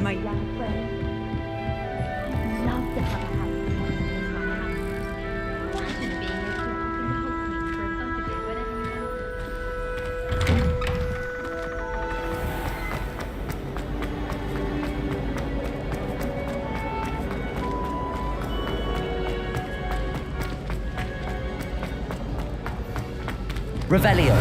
my young friend. Love to have a house in one of those farmhouses. Imagine being able to walk into Hogsmeade for a bite of it whenever you want. Revelio.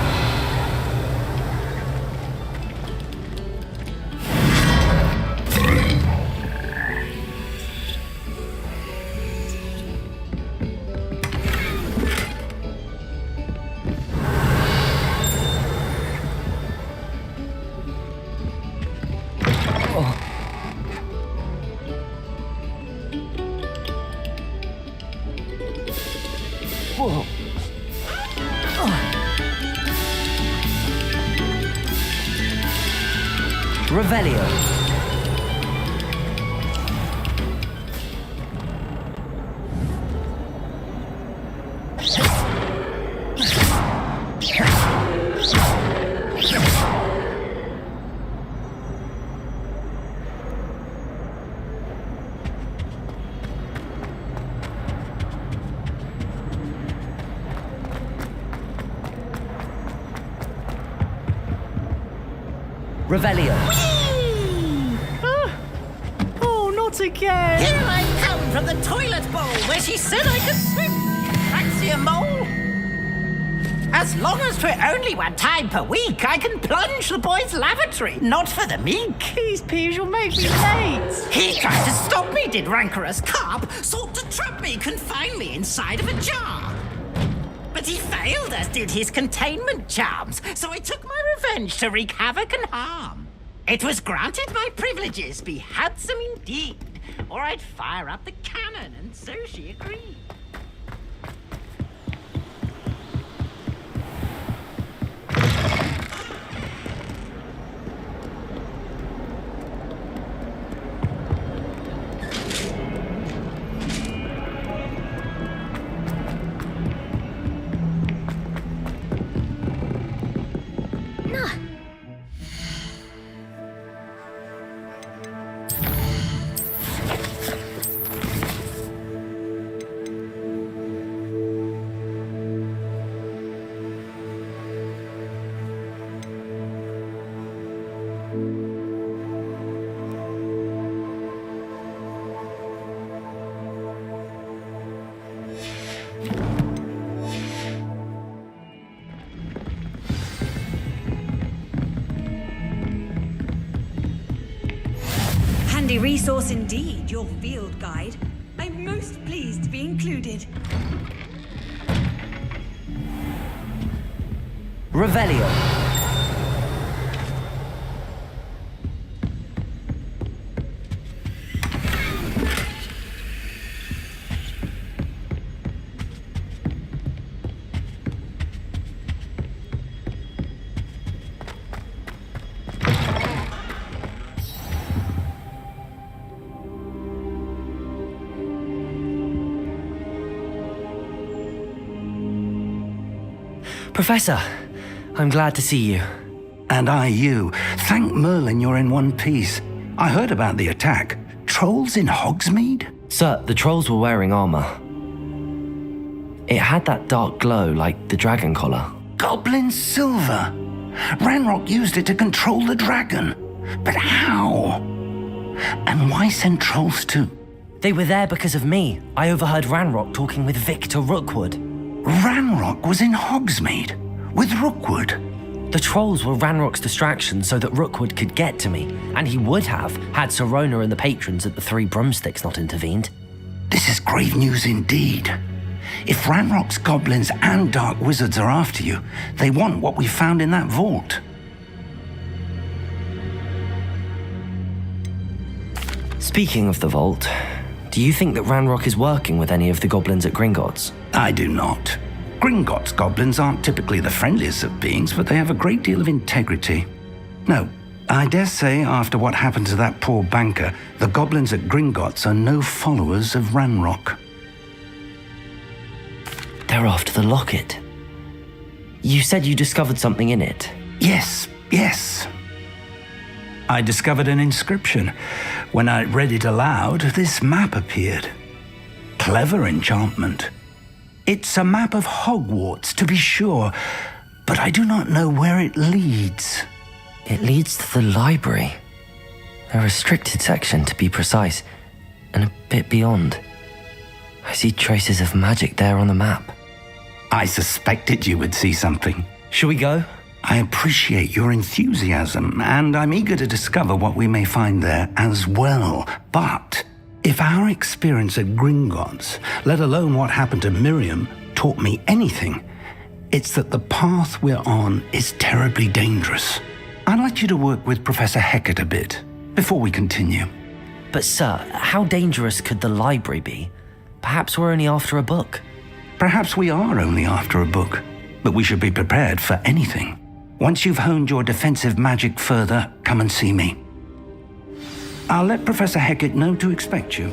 Whoa. Revelio. Revelio. Oh, not again! Here I come from the toilet bowl where she said I could swim. Fancy a mole? As long as for only one time per week, I can plunge the boys' lavatory, not for the meek. These peas will make me late! He tried to stop me, did rancorous carp, sought to trap me, confine me inside of a jar. But he failed, as did his containment charms, so I took my revenge to wreak havoc and harm. It was granted my privileges be handsome indeed, or I'd fire up the cannon, and so she agreed. Handy resource indeed, your field guide. I'm most pleased to be included. Revelio. Professor, I'm glad to see you. And I you. Thank Merlin you're in one piece. I heard about the attack. Trolls in Hogsmeade? Sir, the trolls were wearing armor. It had that dark glow like the dragon collar. Goblin silver. Ranrock used it to control the dragon. But how? And why send trolls too? They were there because of me. I overheard Ranrock talking with Victor Rookwood. Ranrock was in Hogsmeade with Rookwood. The trolls were Ranrock's distraction so that Rookwood could get to me, and he would have had Sirona and the patrons at the Three Broomsticks not intervened. This is grave news indeed. If Ranrock's goblins and dark wizards are after you, they want what we found in that vault. Speaking of the vault, do you think that Ranrock is working with any of the goblins at Gringotts? I do not. Gringotts goblins aren't typically the friendliest of beings, but they have a great deal of integrity. No, I dare say after what happened to that poor banker, the goblins at Gringotts are no followers of Ranrock. They're after the locket. You said you discovered something in it. Yes. I discovered an inscription. When I read it aloud, this map appeared. Clever enchantment. It's a map of Hogwarts, to be sure, but I do not know where it leads. It leads to the library. A restricted section, to be precise, and a bit beyond. I see traces of magic there on the map. I suspected you would see something. Shall we go? I appreciate your enthusiasm, and I'm eager to discover what we may find there as well. But if our experience at Gringotts, let alone what happened to Miriam, taught me anything, it's that the path we're on is terribly dangerous. I'd like you to work with Professor Hecat a bit before we continue. But sir, how dangerous could the library be? Perhaps we're only after a book. Perhaps we are only after a book, but we should be prepared for anything. Once you've honed your defensive magic further, come and see me. I'll let Professor Hecat know to expect you.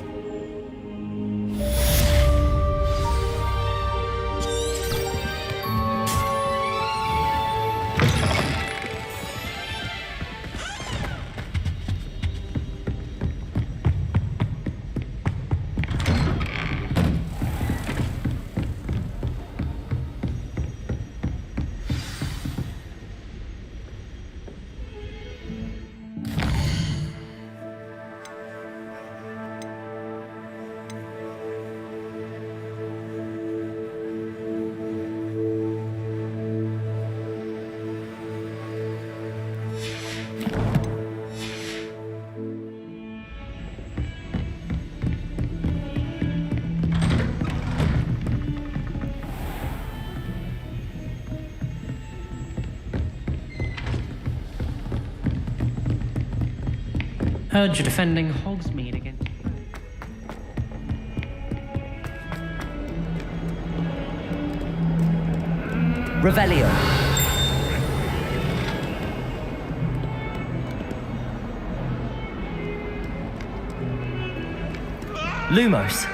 Heard you're defending Hogsmeade against... Revelio. Lumos.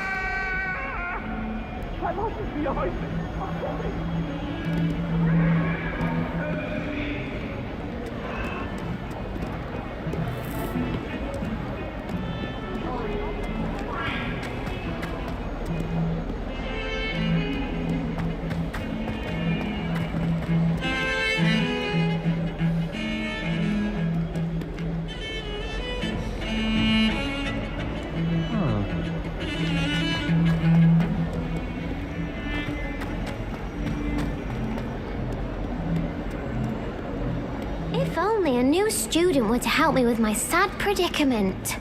If only a new student were to help me with my sad predicament.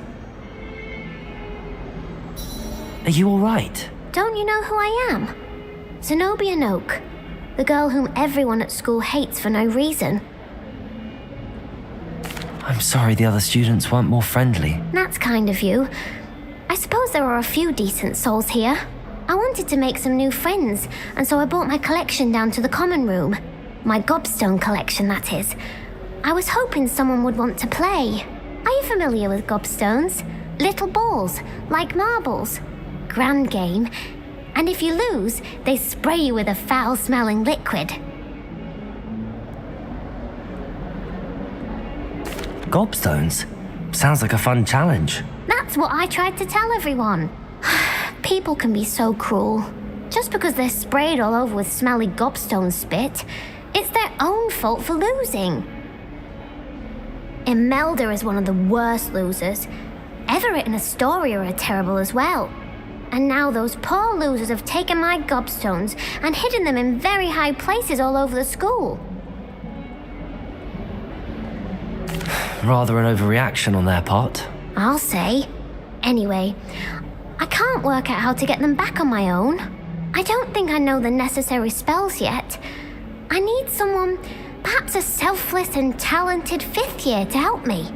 Are you all right? Don't you know who I am? Zenobia Noak, the girl whom everyone at school hates for no reason. I'm sorry the other students weren't more friendly. That's kind of you. I suppose there are a few decent souls here. I wanted to make some new friends, and so I brought my collection down to the common room. My gobstone collection, that is. I was hoping someone would want to play. Are you familiar with gobstones? Little balls, like marbles. Grand game. And if you lose, they spray you with a foul-smelling liquid. Gobstones? Sounds like a fun challenge. That's what I tried to tell everyone. People can be so cruel. Just because they're sprayed all over with smelly gobstone spit, it's their own fault for losing. Imelda is one of the worst losers. Everett and Astoria are terrible as well. And now those poor losers have taken my gobstones and hidden them in very high places all over the school. Rather an overreaction on their part. I'll say. Anyway, I can't work out how to get them back on my own. I don't think I know the necessary spells yet. I need someone, perhaps a selfless and talented fifth year to help me.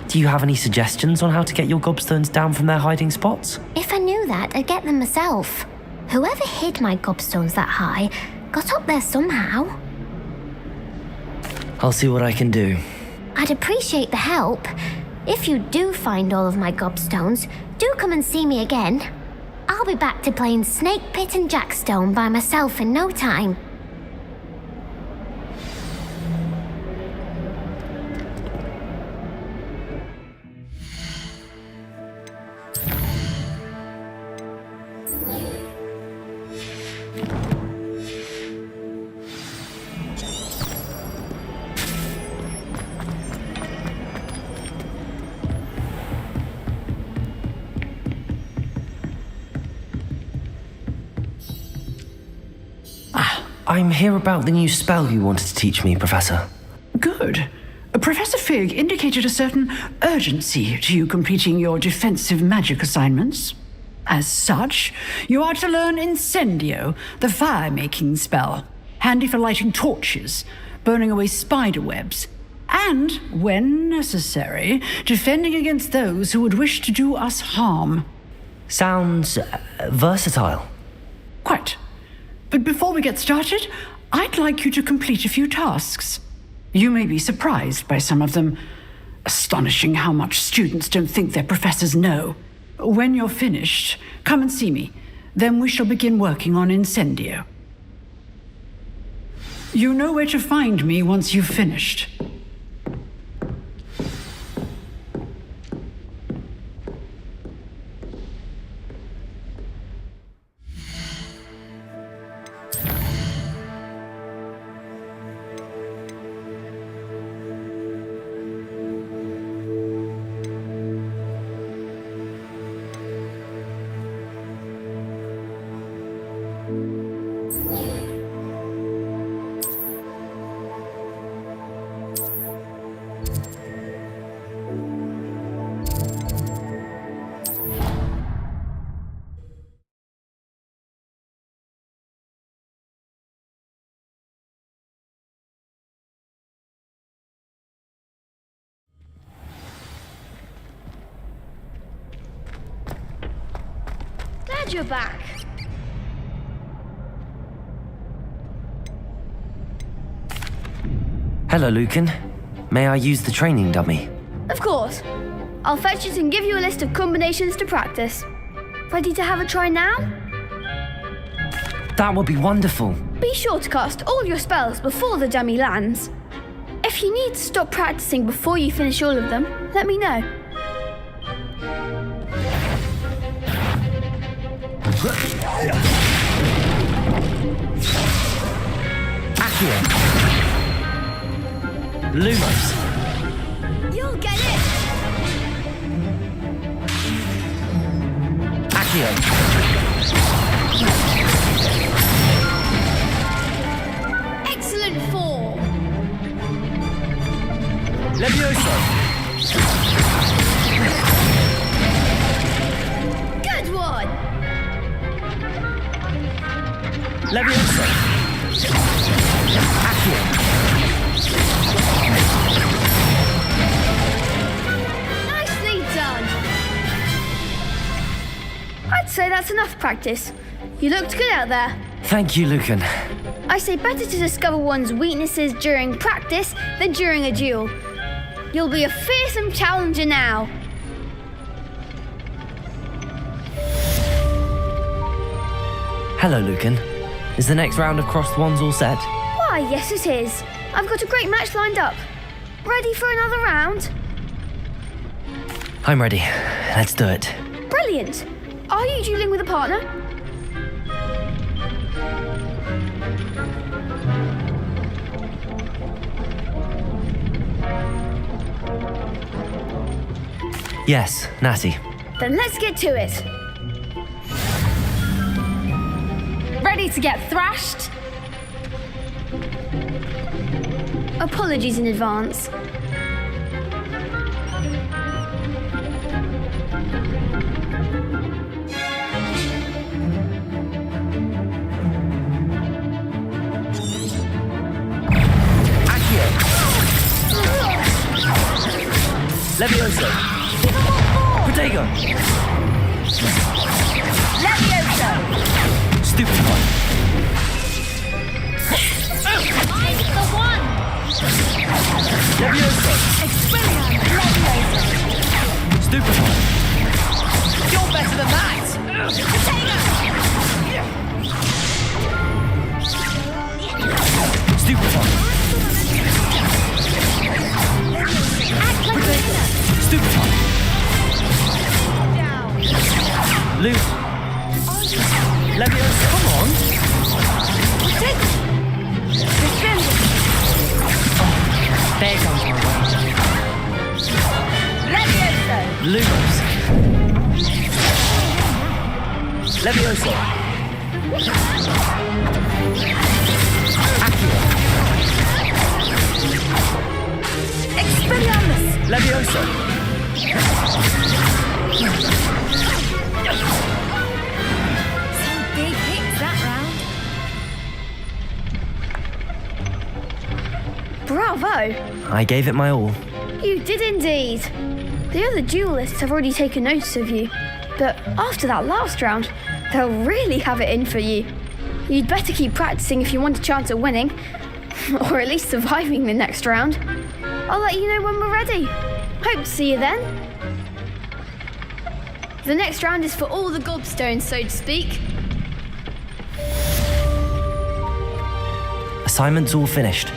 Do you have any suggestions on how to get your gobstones down from their hiding spots? If I knew that, I'd get them myself. Whoever hid my gobstones that high got up there somehow. I'll see what I can do. I'd appreciate the help. If you do find all of my gobstones, do come and see me again. I'll be back to playing Snake Pit and Jackstone by myself in no time. I'm here about the new spell you wanted to teach me, Professor. Good. Professor Fig indicated a certain urgency to you completing your defensive magic assignments. As such, you are to learn Incendio, the fire-making spell, handy for lighting torches, burning away spider webs, and, when necessary, defending against those who would wish to do us harm. Sounds versatile. Quite. But before we get started, I'd like you to complete a few tasks. You may be surprised by some of them. Astonishing how much students don't think their professors know. When you're finished, come and see me. Then we shall begin working on Incendio. You know where to find me once you've finished. Glad you're back. Hello, Lucan. May I use the training dummy? Of course. I'll fetch it and give you a list of combinations to practice. Ready to have a try now? That would be wonderful. Be sure to cast all your spells before the dummy lands. If you need to stop practicing before you finish all of them, let me know. Accio. Lumos. You'll get it! Accio. Excellent form! Levioso. Good one! Levioso. Accio. Nicely done! I'd say that's enough practice. You looked good out there. Thank you, Lucan. I say better to discover one's weaknesses during practice than during a duel. You'll be a fearsome challenger now. Hello, Lucan. Is the next round of crossed wands all set? Why, yes it is. I've got a great match lined up. Ready for another round? I'm ready. Let's do it. Brilliant. Are you dueling with a partner? Yes, Natty. Then let's get to it. Ready to get thrashed? Apologies in advance. Accio. Levioso. Protego. Levioso! Stupefy. I'm the one! Levioso. Experience Levioso! Stupefy. You're better than that! Stupefy. Stupefy. Luke. Levioso. Come on. There goes our way. Lumos. Levioso. Accio. Expelliarmus! Levioso. Some big hits that round. Bravo! I gave it my all. You did indeed. The other duelists have already taken notice of you, but after that last round, they'll really have it in for you. You'd better keep practicing if you want a chance at winning, or at least surviving the next round. I'll let you know when we're ready. Hope to see you then. The next round is for all the gobstones, so to speak. Assignment's all finished.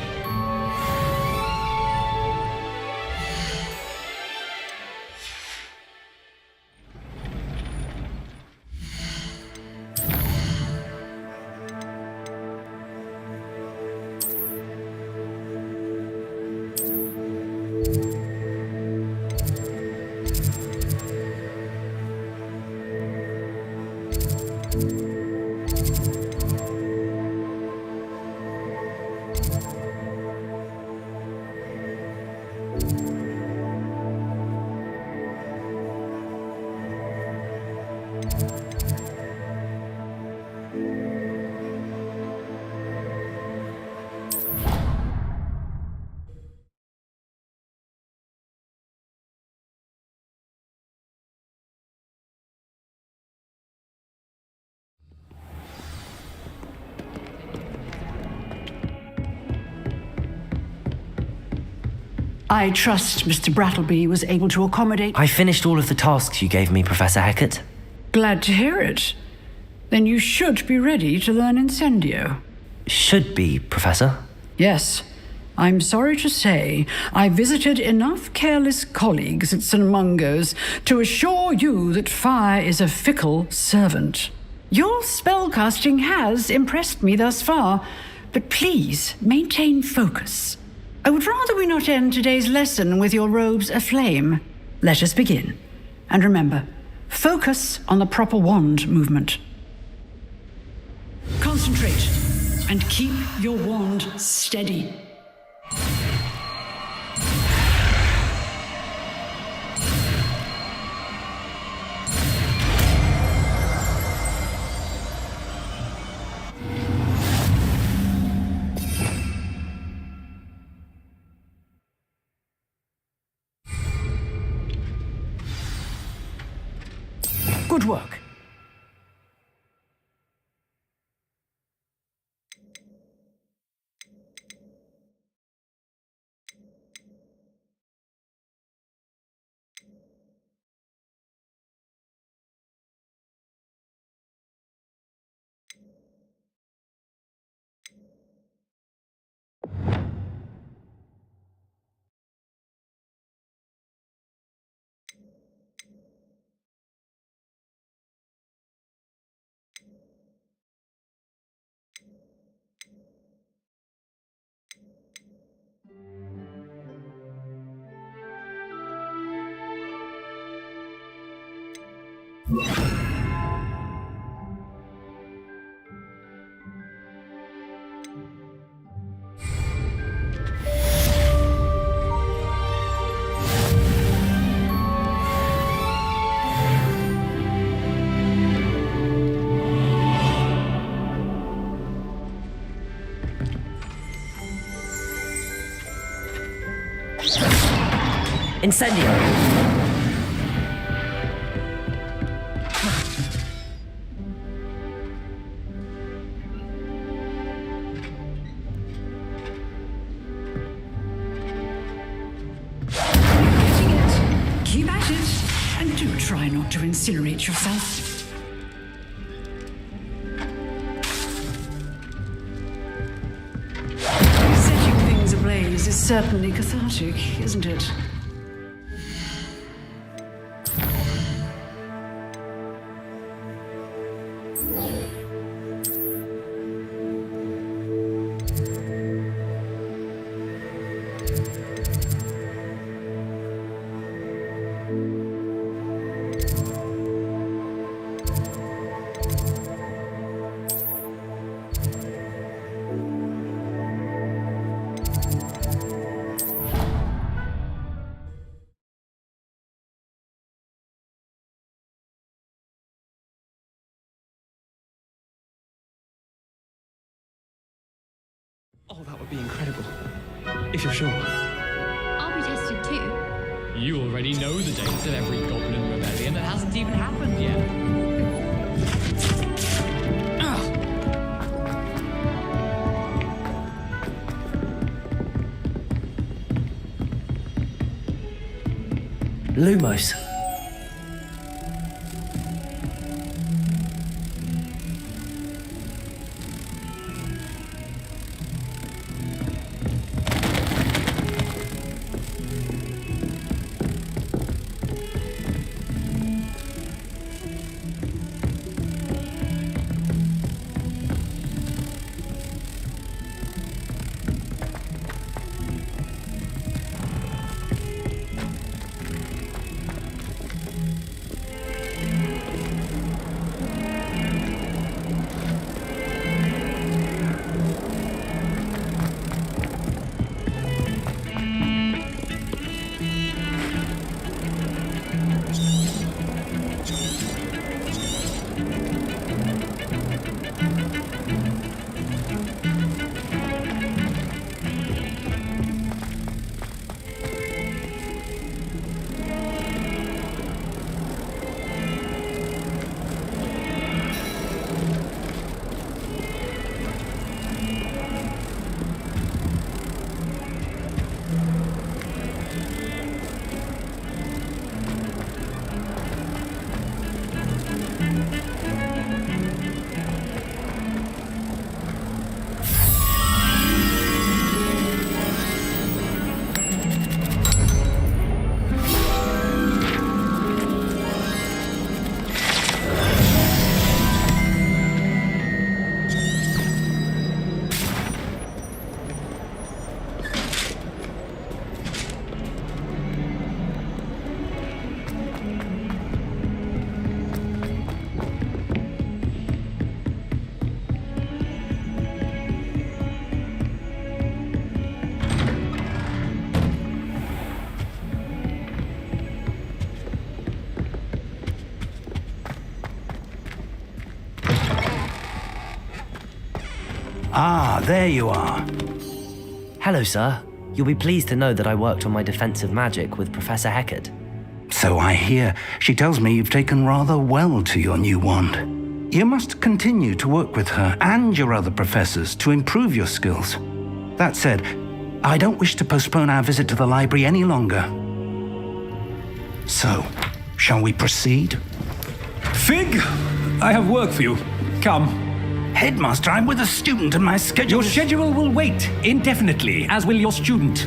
I trust Mr. Brattleby was able to accommodate. I finished all of the tasks you gave me, Professor Hecat. Glad to hear it. Then you should be ready to learn Incendio. Should be, Professor. Yes. I'm sorry to say, I visited enough careless colleagues at St. Mungo's to assure you that fire is a fickle servant. Your spellcasting has impressed me thus far, but please maintain focus. I would rather we not end today's lesson with your robes aflame. Let us begin. And remember, focus on the proper wand movement. Concentrate and keep your wand steady. Good work. Incendio! Keep at it, and do try not to incinerate yourself. Setting things ablaze is certainly cathartic, isn't it? Oh, that would be incredible. If you're sure. I'll be tested too. You already know the dates of every goblin rebellion that hasn't even happened yet. Lumos. Ah, there you are. Hello, sir. You'll be pleased to know that I worked on my defensive magic with Professor Heckard. So I hear. She tells me you've taken rather well to your new wand. You must continue to work with her and your other professors to improve your skills. That said, I don't wish to postpone our visit to the library any longer. So, shall we proceed? Fig, I have work for you. Come. Headmaster, I'm with a student and my schedule... Your schedule will wait indefinitely, as will your student.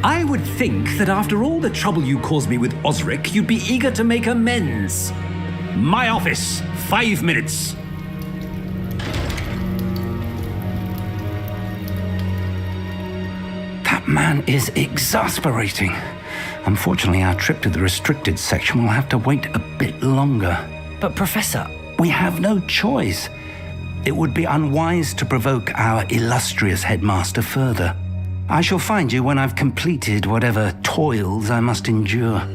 I would think that after all the trouble you caused me with Osric, you'd be eager to make amends. My office, 5 minutes. That man is exasperating. Unfortunately, our trip to the restricted section will have to wait a bit longer. But Professor... We have no choice. It would be unwise to provoke our illustrious headmaster further. I shall find you when I've completed whatever toils I must endure.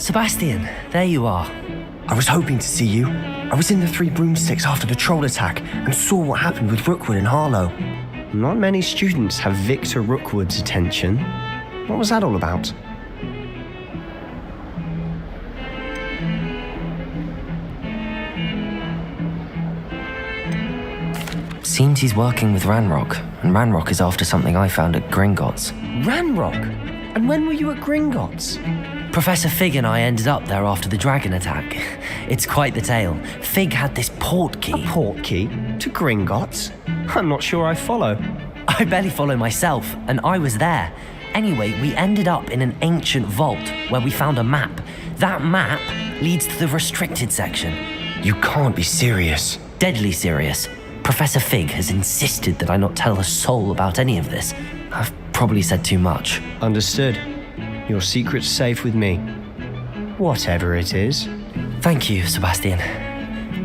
Sebastian, there you are. I was hoping to see you. I was in the Three Broomsticks after the troll attack and saw what happened with Rookwood and Harlow. Not many students have Victor Rookwood's attention. What was that all about? Seems he's working with Ranrock, and Ranrock is after something I found at Gringotts. Ranrock? And when were you at Gringotts? Professor Fig and I ended up there after the dragon attack. It's quite the tale. Fig had this port key. A port key? To Gringotts? I'm not sure I follow. I barely follow myself, and I was there. Anyway, we ended up in an ancient vault where we found a map. That map leads to the restricted section. You can't be serious. Deadly serious. Professor Fig has insisted that I not tell a soul about any of this. I've probably said too much. Understood. Your secret's safe with me. Whatever it is. Thank you, Sebastian.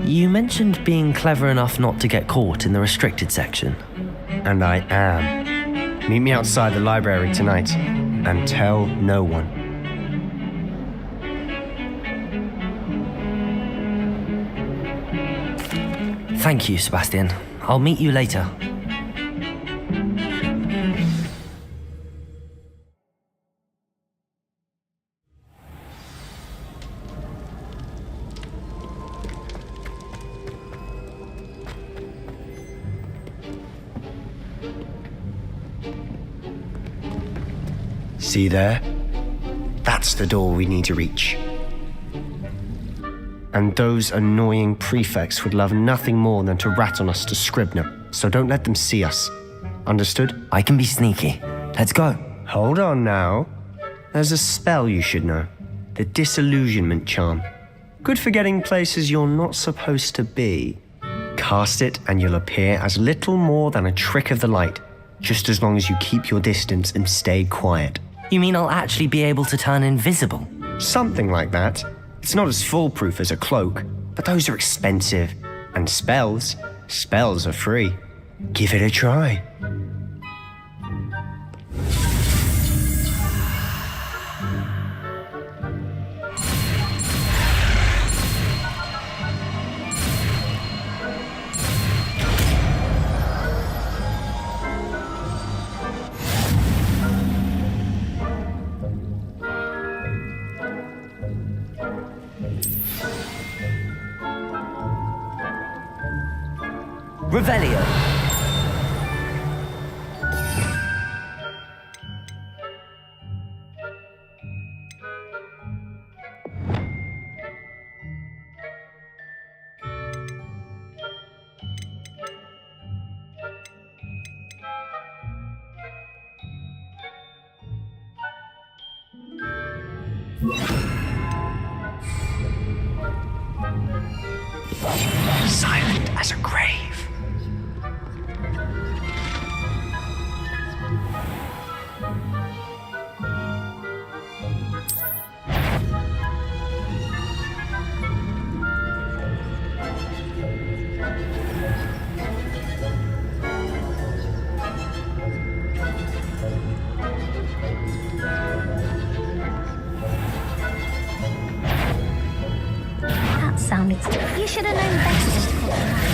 You mentioned being clever enough not to get caught in the restricted section. And I am. Meet me outside the library tonight, and tell no one. Thank you, Sebastian. I'll meet you later. See there? That's the door we need to reach. And those annoying prefects would love nothing more than to rat on us to Scribner, so don't let them see us. Understood? I can be sneaky. Let's go. Hold on now. There's a spell you should know. The Disillusionment Charm. Good for getting places you're not supposed to be. Cast it and you'll appear as little more than a trick of the light, just as long as you keep your distance and stay quiet. You mean I'll actually be able to turn invisible? Something like that. It's not as foolproof as a cloak, but those are expensive. And spells are free. Give it a try. Revelio. Silent as a grave. That sounded... You should have known better than to call it that.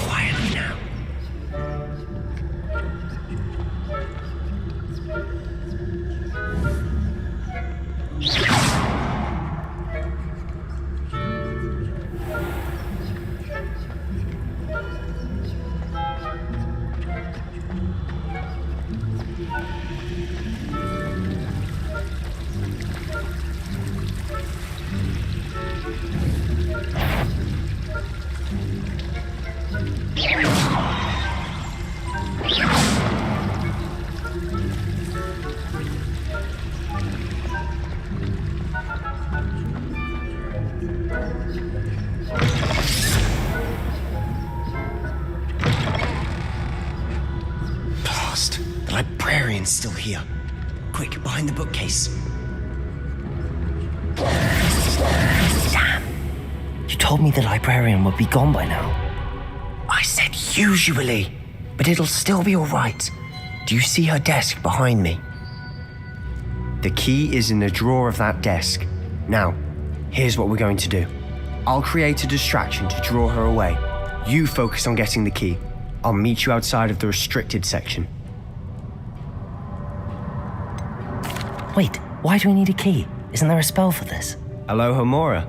Quietly now. librarian's still here. Quick, behind the bookcase. Damn. You told me the librarian would be gone by now. I said usually, but it'll still be all right. Do you see her desk behind me? The key is in the drawer of that desk. Now, here's what we're going to do. I'll create a distraction to draw her away. You focus on getting the key. I'll meet you outside of the restricted section. Wait, why do we need a key? Isn't there a spell for this? Alohomora.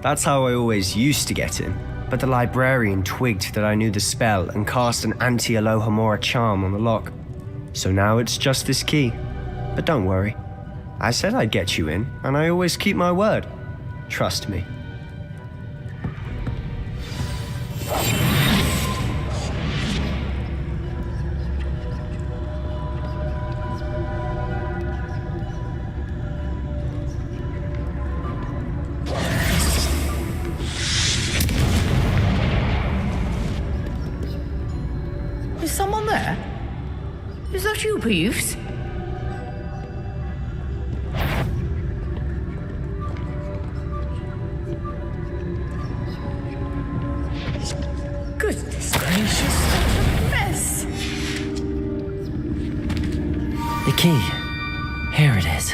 That's how I always used to get in. But the librarian twigged that I knew the spell and cast an anti-Alohomora charm on the lock. So now it's just this key. But don't worry. I said I'd get you in, and I always keep my word. Trust me. Is someone there? Is that you, Peeves? Goodness gracious, what a mess! The key. Here it is.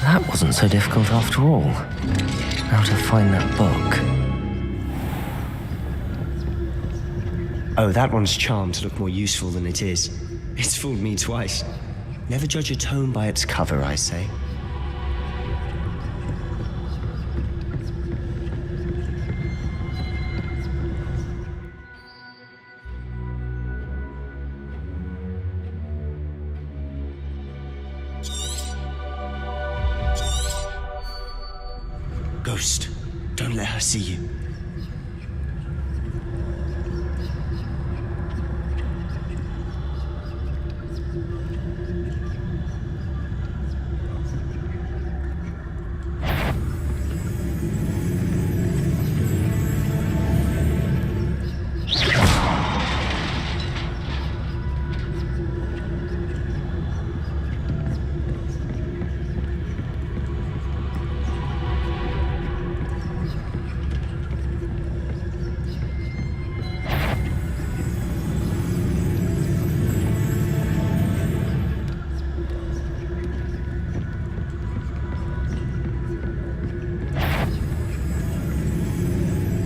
That wasn't so difficult after all. Now to find that book. Oh, that one's charmed to look more useful than it is. It's fooled me twice. Never judge a tome by its cover, I say. Ghost, don't let her see you.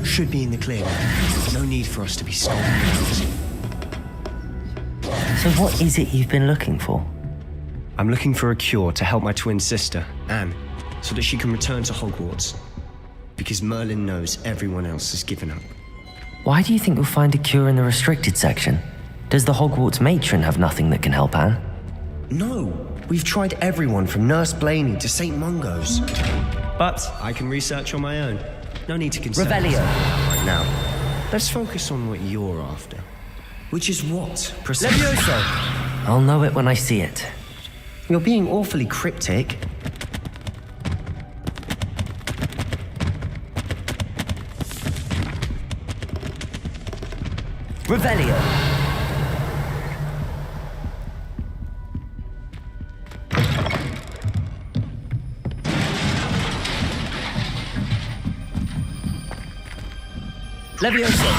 Should be in the clear. No need for us to be stalking around. So what is it you've been looking for? I'm looking for a cure to help my twin sister, Anne, so that she can return to Hogwarts. Because Merlin knows everyone else has given up. Why do you think you'll find a cure in the restricted section? Does the Hogwarts matron have nothing that can help Anne? No, we've tried everyone from Nurse Blaney to St. Mungo's. But I can research on my own. No need to concern Revelio. right now. Let's focus on what you're after. Which is what, precisely? Levioso! I'll know it when I see it. You're being awfully cryptic. Revelio. Levioso.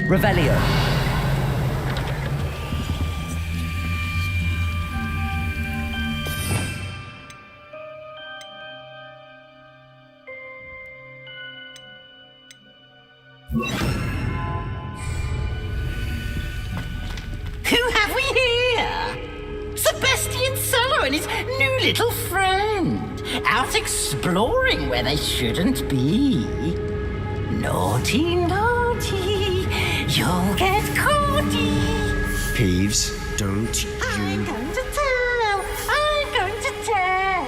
Revelio. Who have we here? Sebastian Sallow and his new little friend, out exploring where they shouldn't be. Naughty, naughty, you'll get caughty. Peeves, don't you... I'm going to tell, I'm going to tell.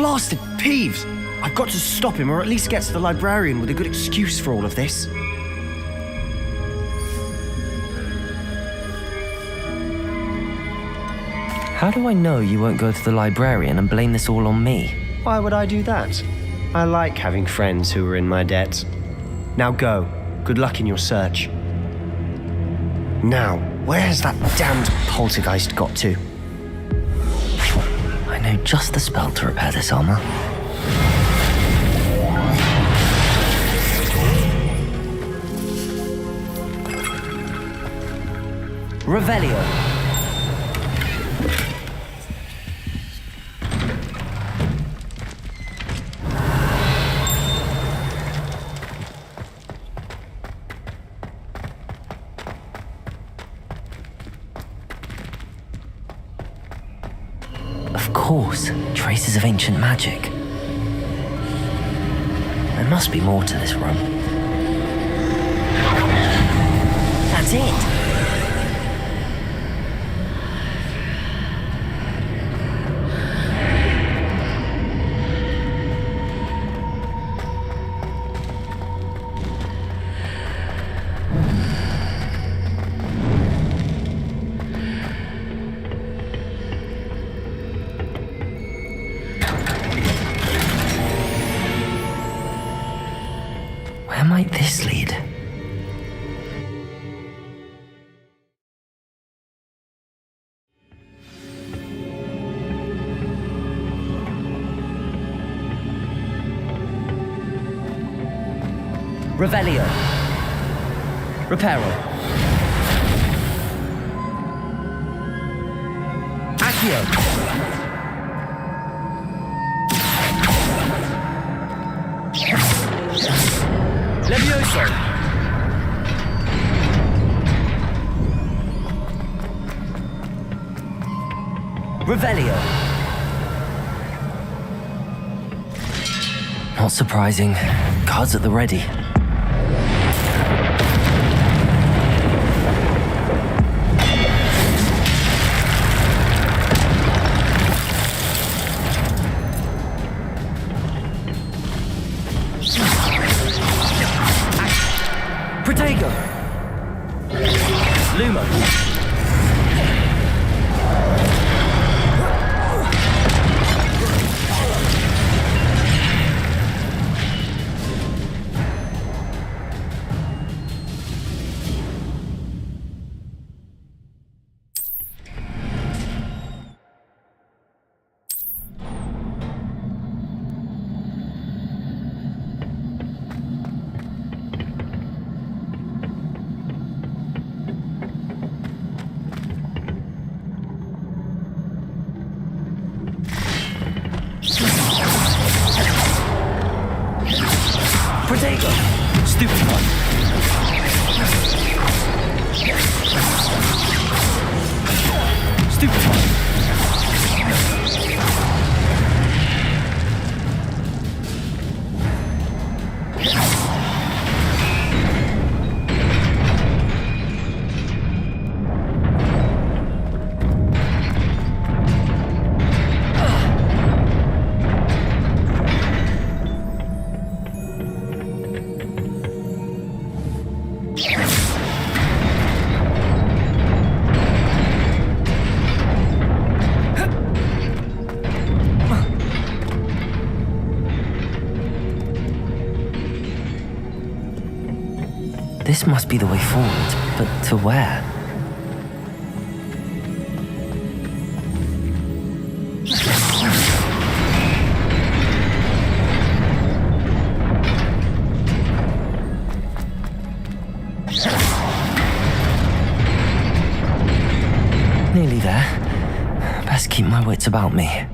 blasted Peeves! I've got to stop him, or at least get to the librarian with a good excuse for all of this. How do I know you won't go to the librarian and blame this all on me? Why would I do that? I like having friends who are in my debt. Now go. Good luck in your search. Now, where has that damned poltergeist got to? I know just the spell to repair this armor. Revelio. Of course, traces of ancient magic. There must be more to this room. That's it! Where might this lead? Revelio. Reparo. Accio. Levioso! Revelio! Not surprising. Guards at the ready. Protego! Luma! Protego! Stupid one! Stupid one! This must be the way forward, but to where? Nearly there. Best keep my wits about me.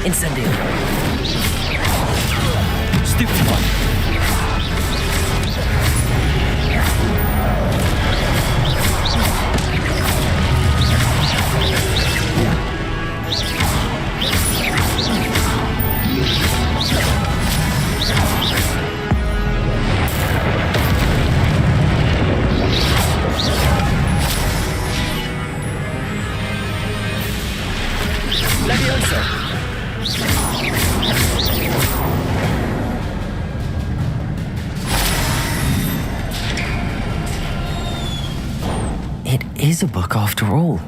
Incendio. Stupid one. It is a book after all.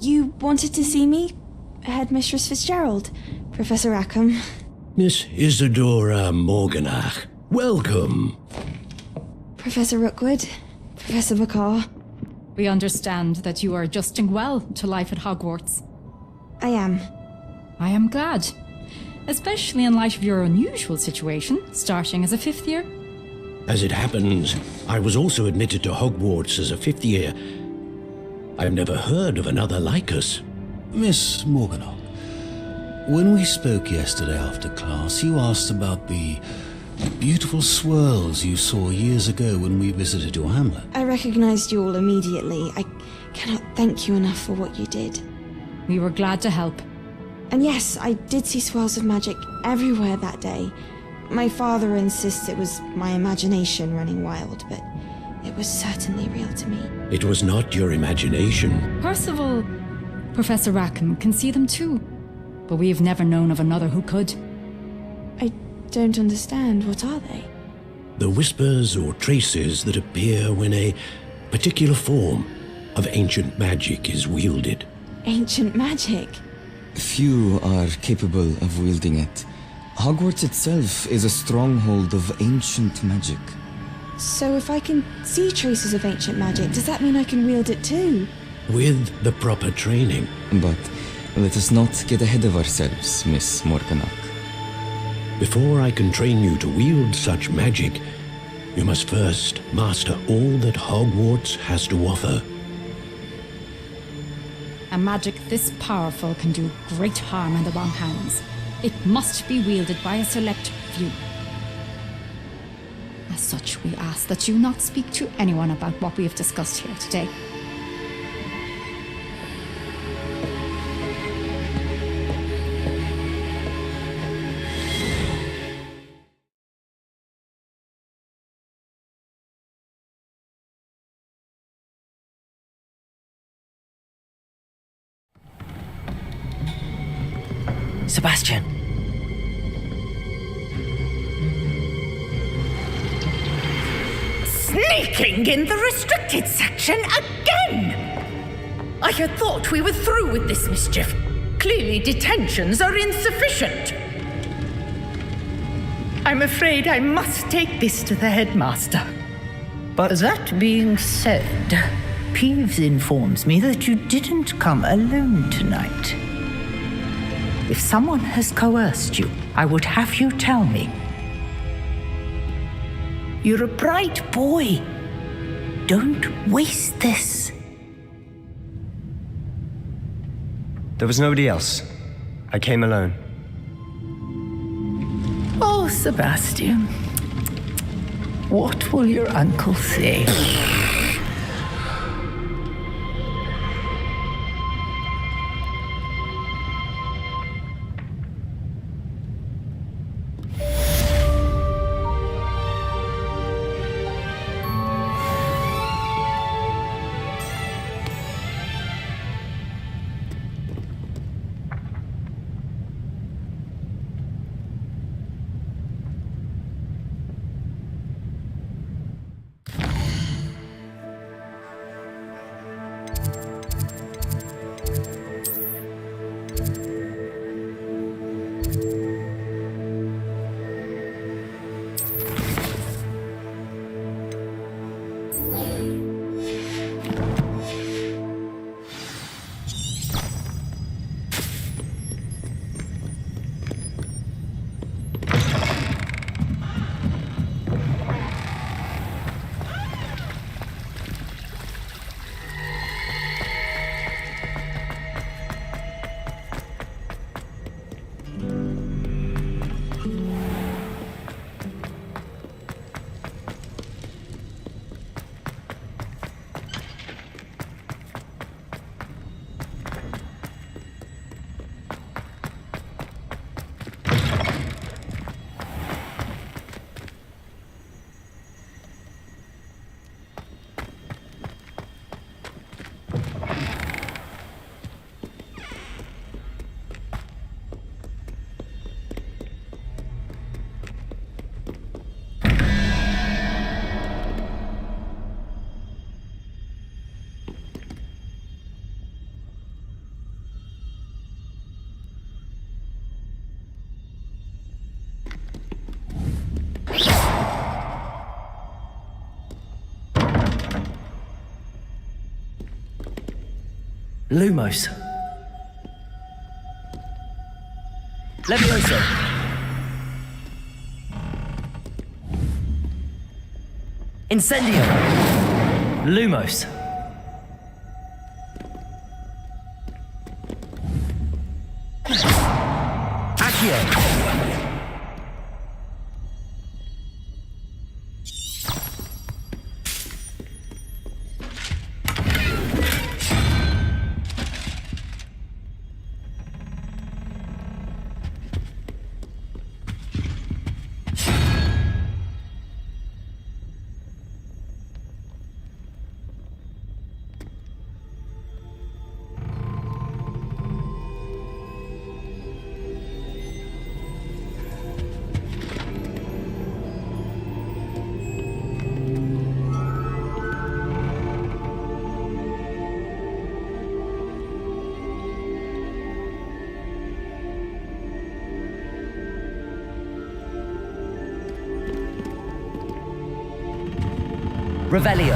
You wanted to see me? Headmistress Fitzgerald, Professor Rackham. Miss Isadora Morganach, welcome. Professor Rookwood, Professor Bakar. We understand that you are adjusting well to life at Hogwarts. I am. I am glad. Especially in light of your unusual situation, starting as a 5th year. As it happens, I was also admitted to Hogwarts as a 5th year. I've never heard of another like us. Miss Morganach, when we spoke yesterday after class, you asked about the beautiful swirls you saw years ago when we visited your hamlet. I recognized you all immediately. I cannot thank you enough for what you did. We were glad to help. And yes, I did see swirls of magic everywhere that day. My father insists it was my imagination running wild, but it was certainly real to me. It was not your imagination. Percival, Professor Rackham can see them too, but we have never known of another who could. I don't understand. What are they? The whispers or traces that appear when a particular form of ancient magic is wielded. Ancient magic? Few are capable of wielding it. Hogwarts itself is a stronghold of ancient magic. So if I can see traces of ancient magic, does that mean I can wield it too? With the proper training. But let us not get ahead of ourselves, Miss Morganach. Before I can train you to wield such magic, you must first master all that Hogwarts has to offer. A magic this powerful can do great harm in the wrong hands. It must be wielded by a select few. As such, we ask that you not speak to anyone about what we have discussed here today. Sebastian! Sneaking in the restricted section again! I had thought we were through with this mischief. Clearly detentions are insufficient. I'm afraid I must take this to the headmaster. But that being said, Peeves informs me that you didn't come alone tonight. If someone has coerced you, I would have you tell me. You're a bright boy. Don't waste this. There was nobody else. I came alone. Oh, Sebastian. What will your uncle say? Lumos. Levioso. Incendio. Lumos. Accio. Revelio.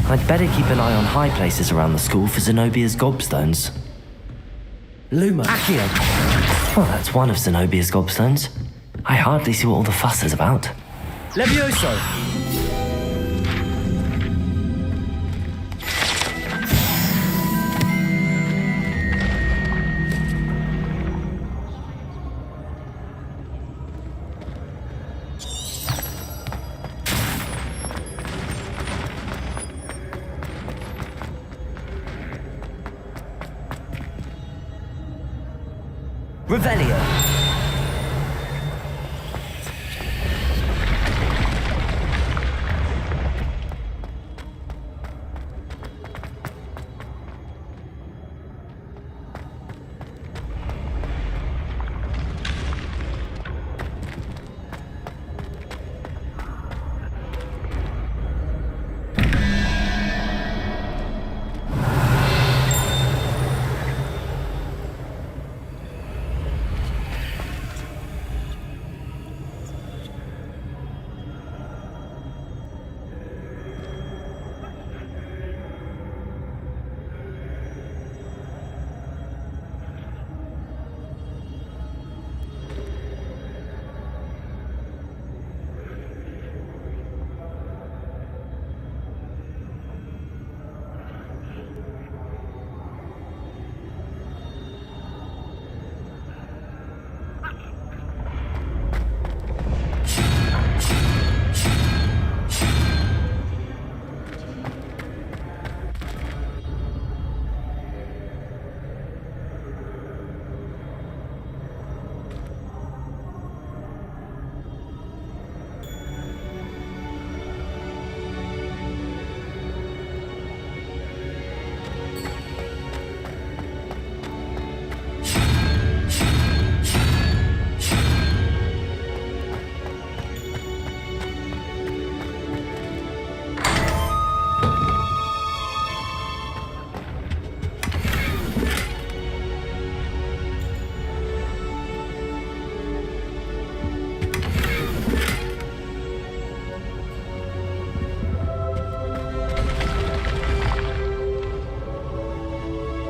I'd better keep an eye on high places around the school for Zenobia's gobstones. Luma. Accio! Well, that's one of Zenobia's gobstones. I hardly see what all the fuss is about. Levioso! Revelio.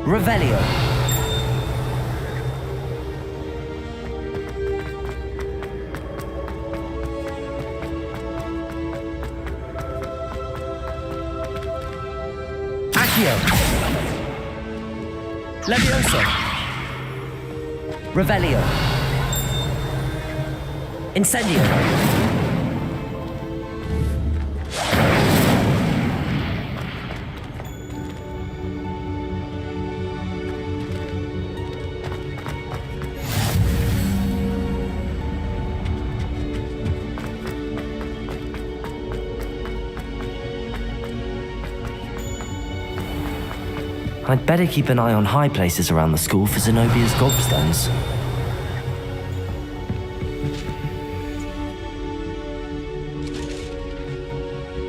Revelio. Accio. Levioso. Revelio. Incendio. I'd better keep an eye on high places around the school for Zenobia's gobstones.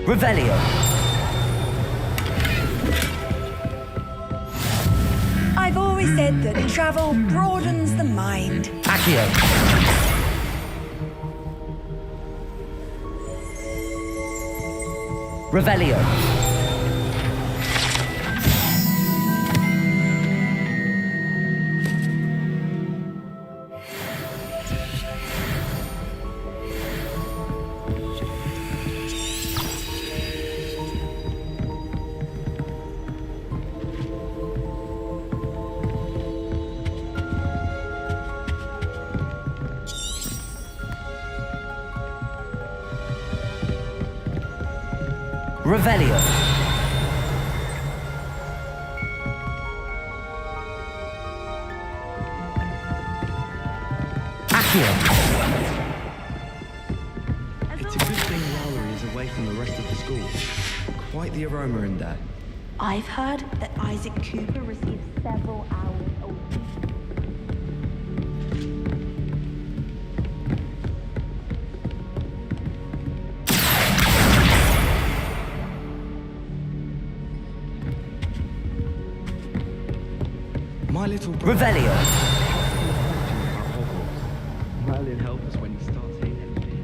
Revelio. I've always said that travel broadens the mind. Accio. Revelio. Revelio. Accio. It's a good thing Lowry is away from the rest of the school. Quite the aroma in there. I've heard that Isaac Cooper receives several hours a week. My little brother. Revelio. Merlin help us when he starts hitting everything.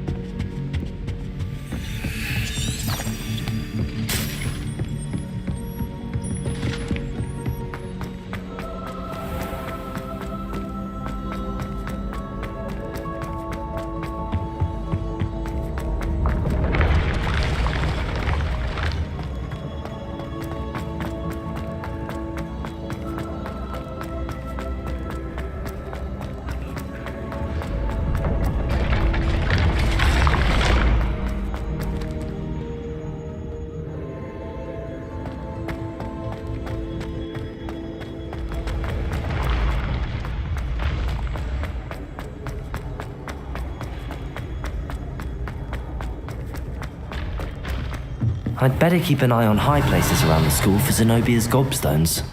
I'd better keep an eye on high places around the school for Zenobia's gobstones.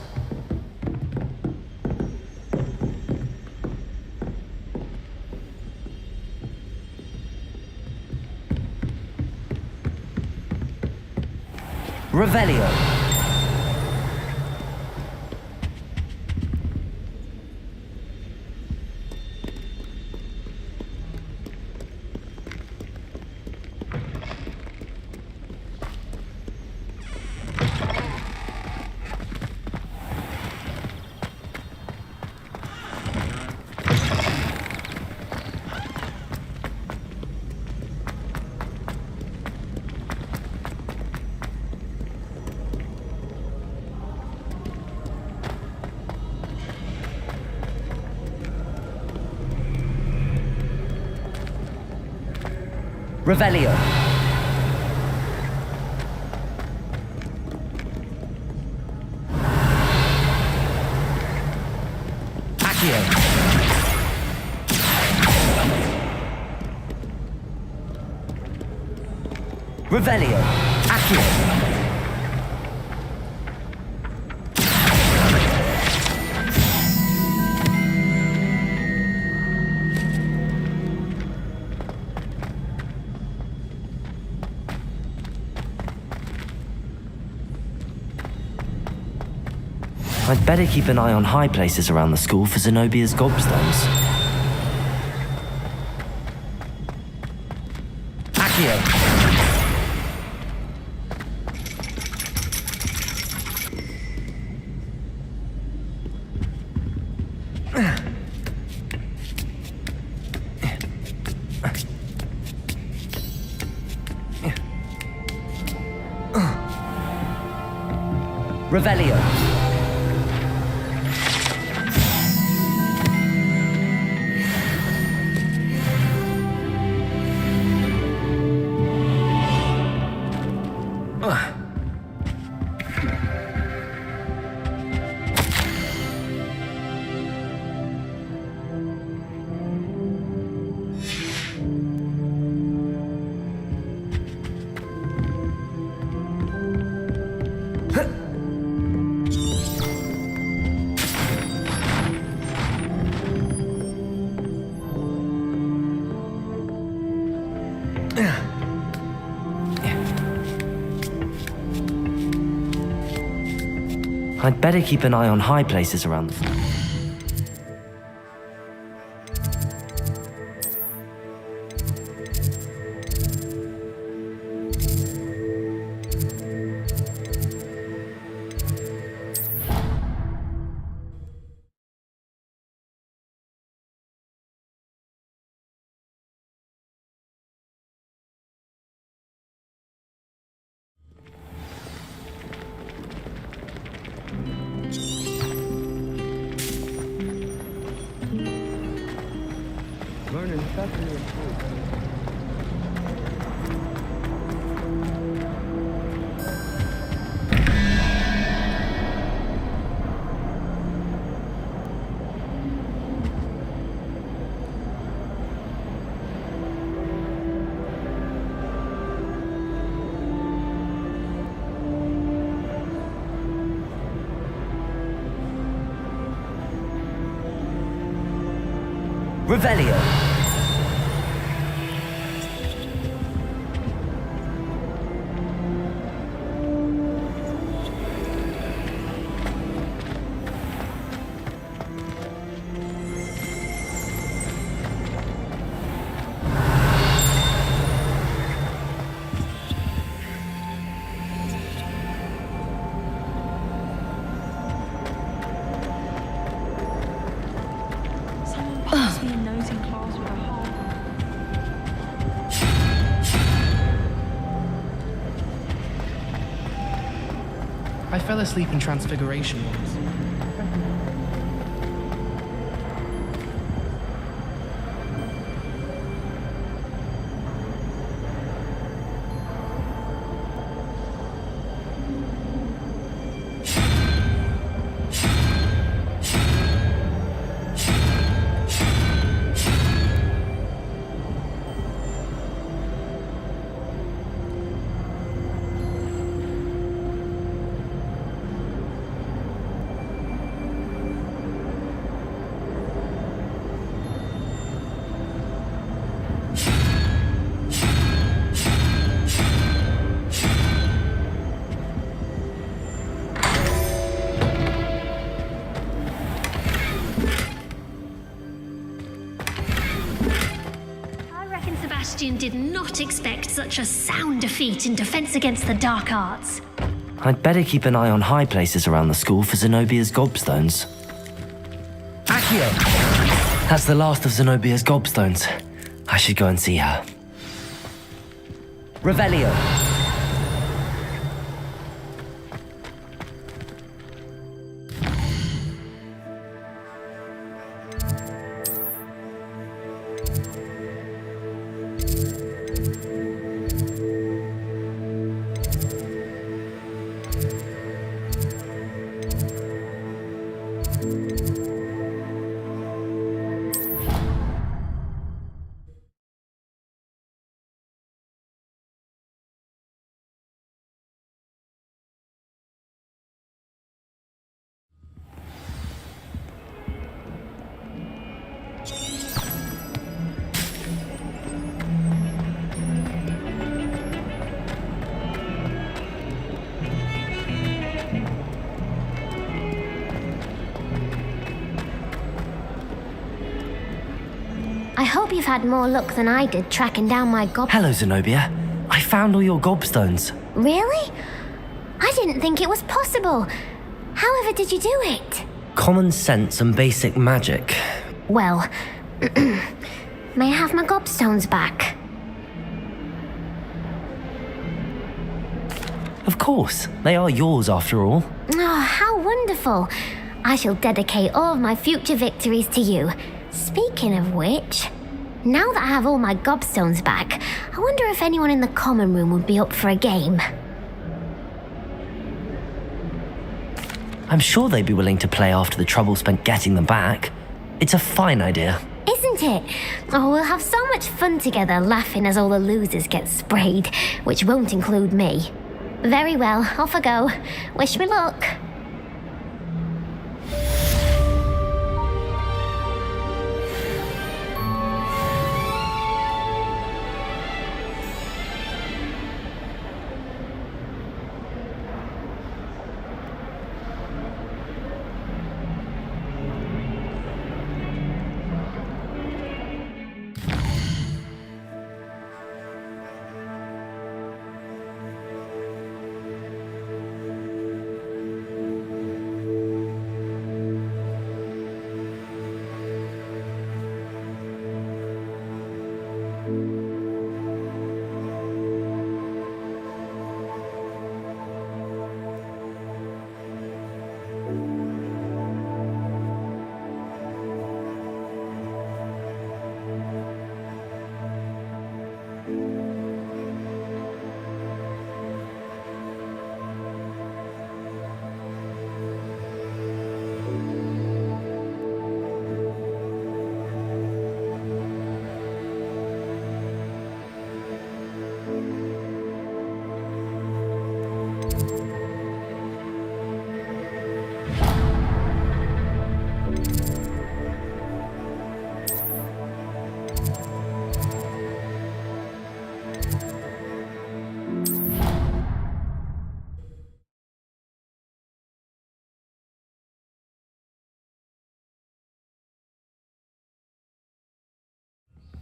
Revelio. Revelio. Accio. Revelio. Accio. I'd better keep an eye on high places around the school for Zenobia's gobstones. Accio. Revelio. I'd better keep an eye on high places around the school. Revelio. I fell asleep in Transfiguration once. I reckon Sebastian did not expect such a sound defeat in defense against the dark arts. I'd better keep an eye on high places around the school for Zenobia's gobstones. Accio! That's the last of Zenobia's gobstones. I should go and see her. Revelio. I hope you've had more luck than I did tracking down my Hello, Zenobia. I found all your gobstones. Really? I didn't think it was possible. However did you do it? Common sense and basic magic. Well, may I have my gobstones back? Of course. They are yours after all. Oh, how wonderful. I shall dedicate all of my future victories to you. Speaking of which, now that I have all my gobstones back, I wonder if anyone in the common room would be up for a game. I'm sure they'd be willing to play after the trouble spent getting them back. It's a fine idea. Isn't it? Oh, we'll have so much fun together laughing as all the losers get sprayed, which won't include me. Very well, off I go. Wish me luck.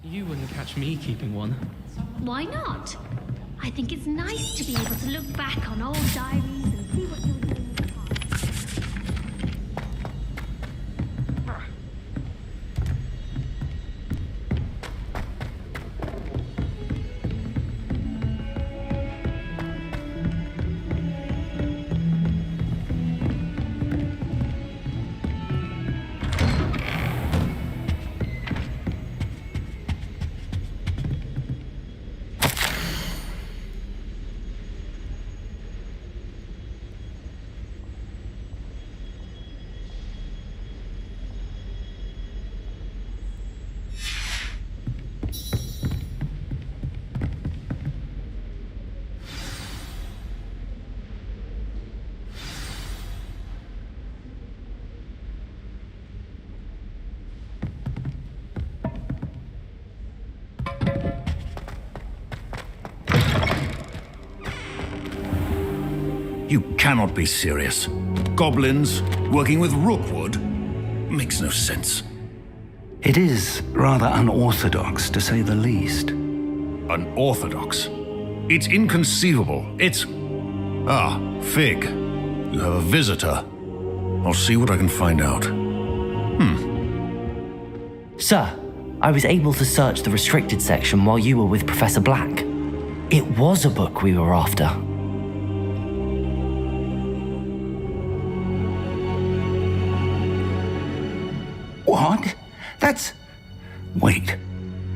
You wouldn't catch me keeping one. Why not? I think it's nice to be able to look back on old diaries and see what you were doing in the past. You cannot be serious. Goblins working with Rookwood? Makes no sense. It is rather unorthodox, to say the least. Unorthodox? It's inconceivable. It's... Ah, Fig. You have a visitor. I'll see what I can find out. Sir, I was able to search the restricted section while you were with Professor Black. It was a book we were after. What? That's... Wait.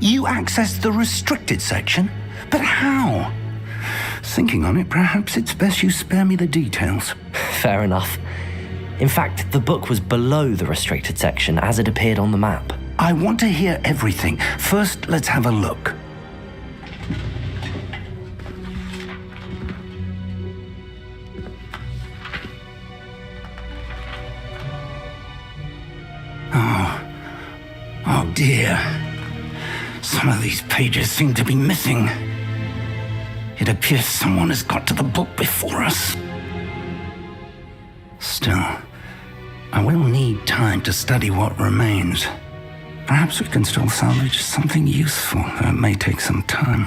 You accessed the restricted section? But how? Thinking on it, perhaps it's best you spare me the details. Fair enough. In fact, the book was below the restricted section as it appeared on the map. I want to hear everything. First, let's have a look. Oh dear. Some of these pages seem to be missing. It appears someone has got to the book before us. Still, I will need time to study what remains. Perhaps we can still salvage something useful, though it may take some time.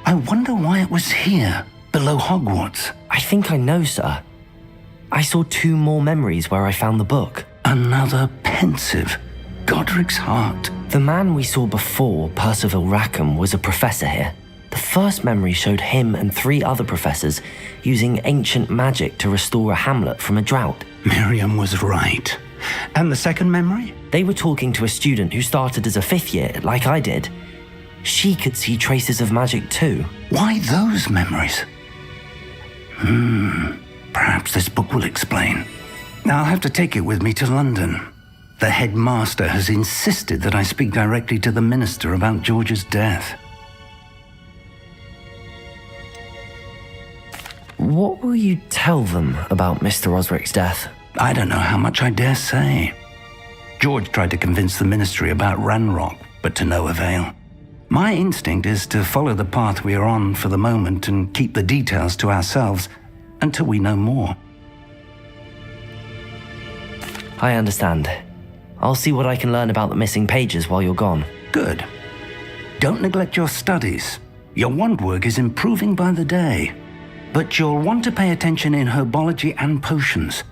I wonder why it was here, below Hogwarts. I think I know, sir. I saw 2 more memories where I found the book. Another pensive. Godric's heart. The man we saw before, Percival Rackham, was a professor here. The first memory showed him and 3 other professors using ancient magic to restore a hamlet from a drought. Miriam was right. And the second memory? They were talking to a student who started as a 5th year, like I did. She could see traces of magic too. Why those memories? Perhaps this book will explain. Now I'll have to take it with me to London. The headmaster has insisted that I speak directly to the minister about George's death. What will you tell them about Mr. Osric's death? I don't know how much I dare say. George tried to convince the ministry about Ranrock, but to no avail. My instinct is to follow the path we are on for the moment and keep the details to ourselves until we know more. I understand. I'll see what I can learn about the missing pages while you're gone. Good. Don't neglect your studies. Your wand work is improving by the day. But you'll want to pay attention in herbology and potions.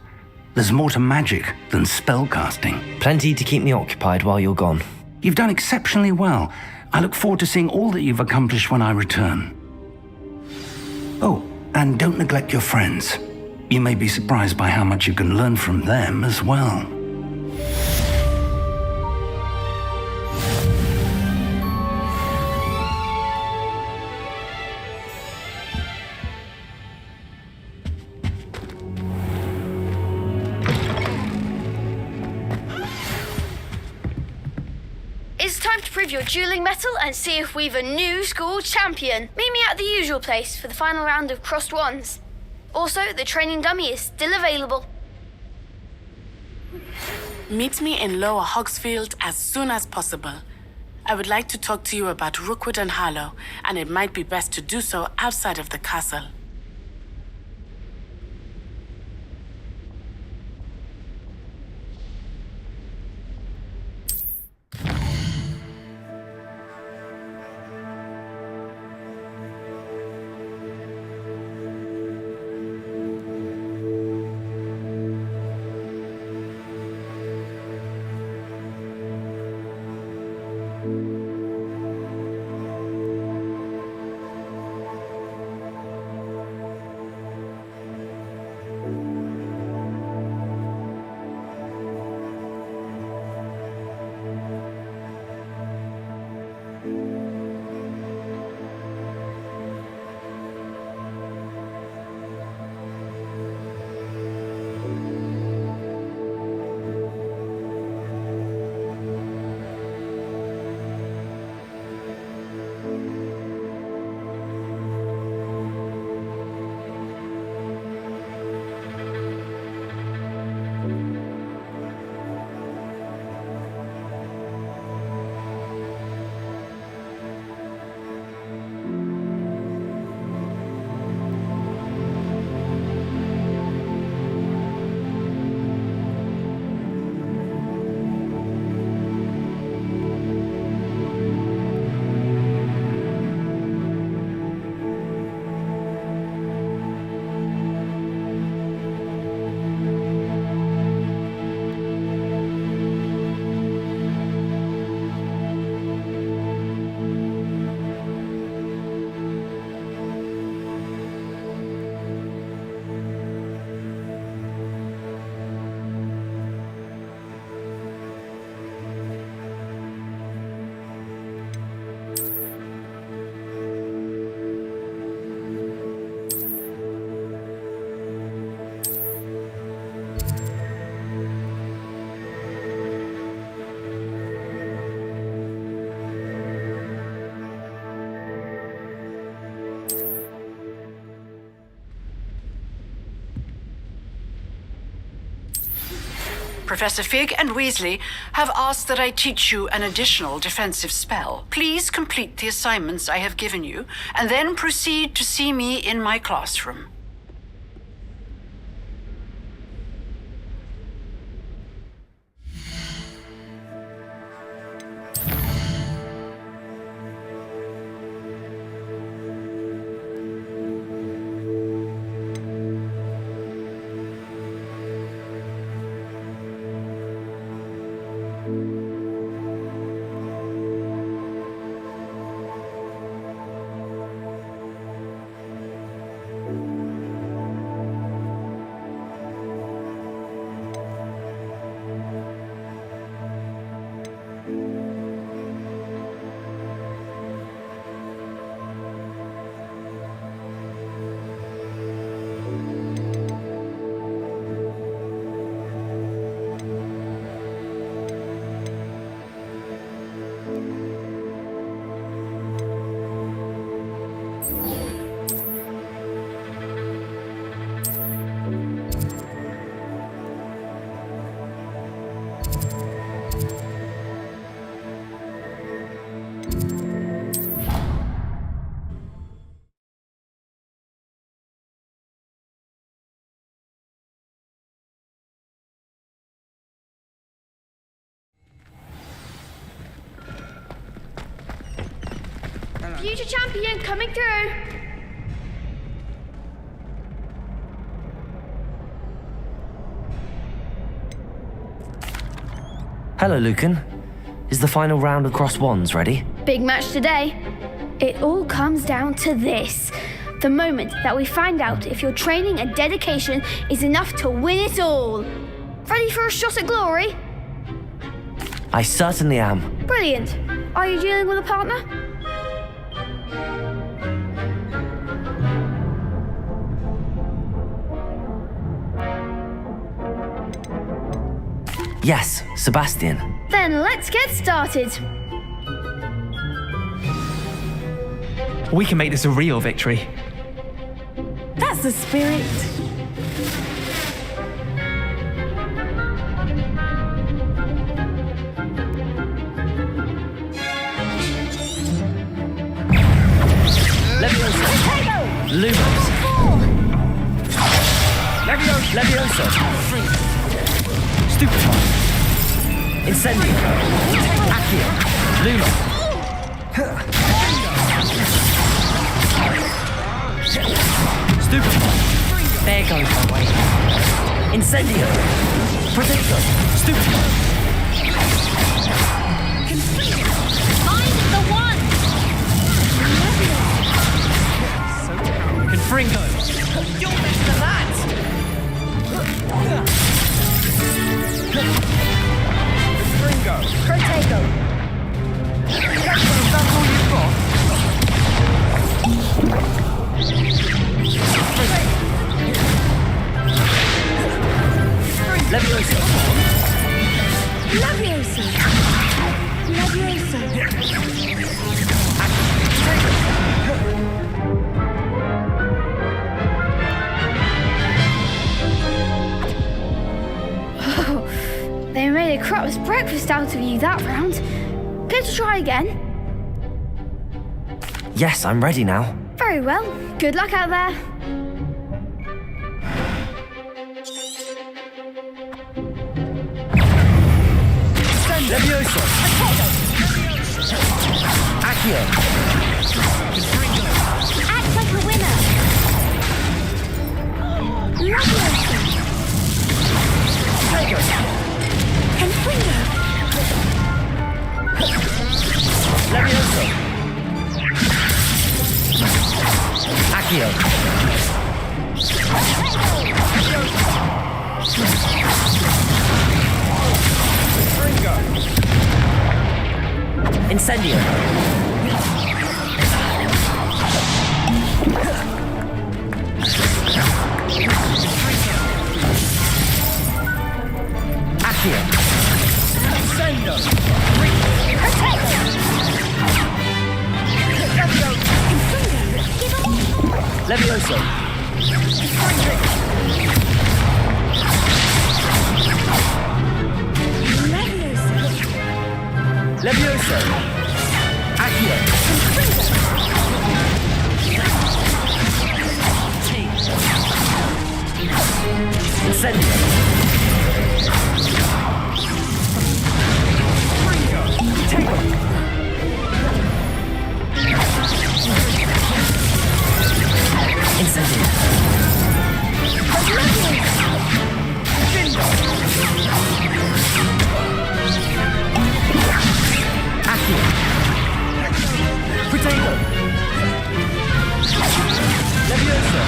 There's more to magic than spellcasting. Plenty to keep me occupied while you're gone. You've done exceptionally well. I look forward to seeing all that you've accomplished when I return. Oh, and don't neglect your friends. You may be surprised by how much you can learn from them as well. It's time to prove your dueling mettle and see if we've a new school champion. Meet me at the usual place for the final round of crossed wands. Also, the training dummy is still available. Meet me in Lower Hogsfield as soon as possible. I would like to talk to you about Rookwood and Harlow, and it might be best to do so outside of the castle. Professor Fig and Weasley have asked that I teach you an additional defensive spell. Please complete the assignments I have given you, and then proceed to see me in my classroom. Future champion coming through. Hello, Lucan. Is the final round of Cross Wands ready? Big match today. It all comes down to this. The moment that we find out if your training and dedication is enough to win it all. Ready for a shot at glory? I certainly am. Brilliant. Are you dealing with a partner? Yes, Sebastian. Then let's get started. We can make this a real victory. That's the spirit. Leviosa. Lumos. Leviosa. Stupefy. Incendio. Accio. Luma. Stupefy. There goes my way. Incendio. Protector. Stupefy. Find the one! Confringo. You're better than that! Confringo. Protego. That's all you've got. Leviosa. Leviosa. They made a crap's breakfast out of you that round. Care to try again? Yes, I'm ready now. Very well. Good luck out there. Leviosa. Accio. Act like a winner. Leviosa. Confringo. Leviosa. Accio. Incendio. Accio. Incendio. Levioso. Levioso! Accio! Incendio! Incendio! Accio! Protego! Levioso!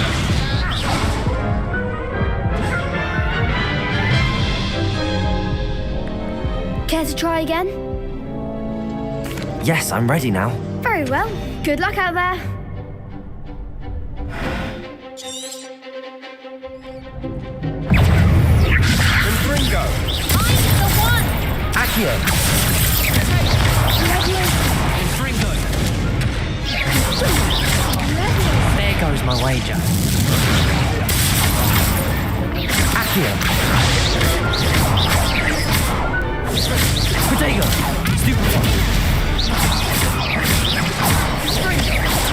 Care to try again? Yes, I'm ready now. Very well. Good luck out there. Ringo! I'm the one! Accio! Ringo! There goes my wager. Accio! Protego! Stupid one!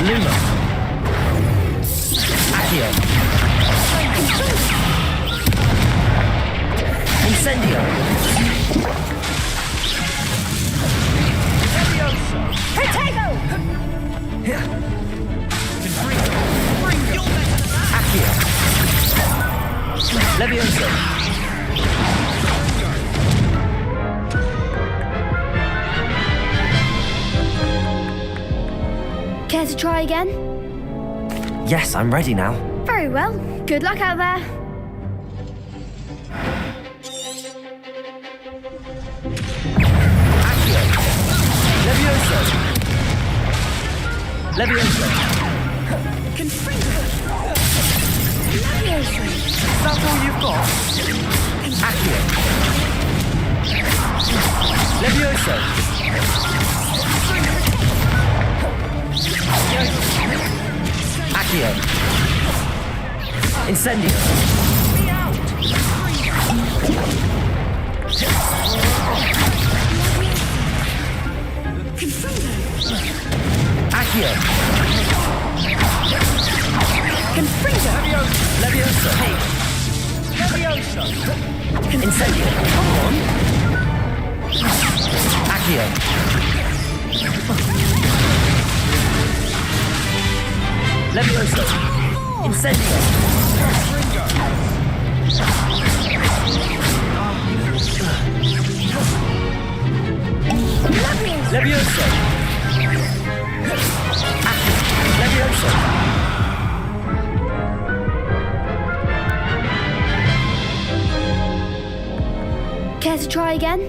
Luma! Accio! Incendio! Protego! Accio! Levioso! Care to try again? Yes, I'm ready now. Very well. Good luck out there. Accio! Levioso! Levioso! Levioso! That's all you've got? Accio! Levioso! Accio! Incendio! Accio! Levioso! Hey! Levioso! Incendio! Come on! Accio! Levioso! Incendio! Levioso! Accio! Levioso! Care to try again?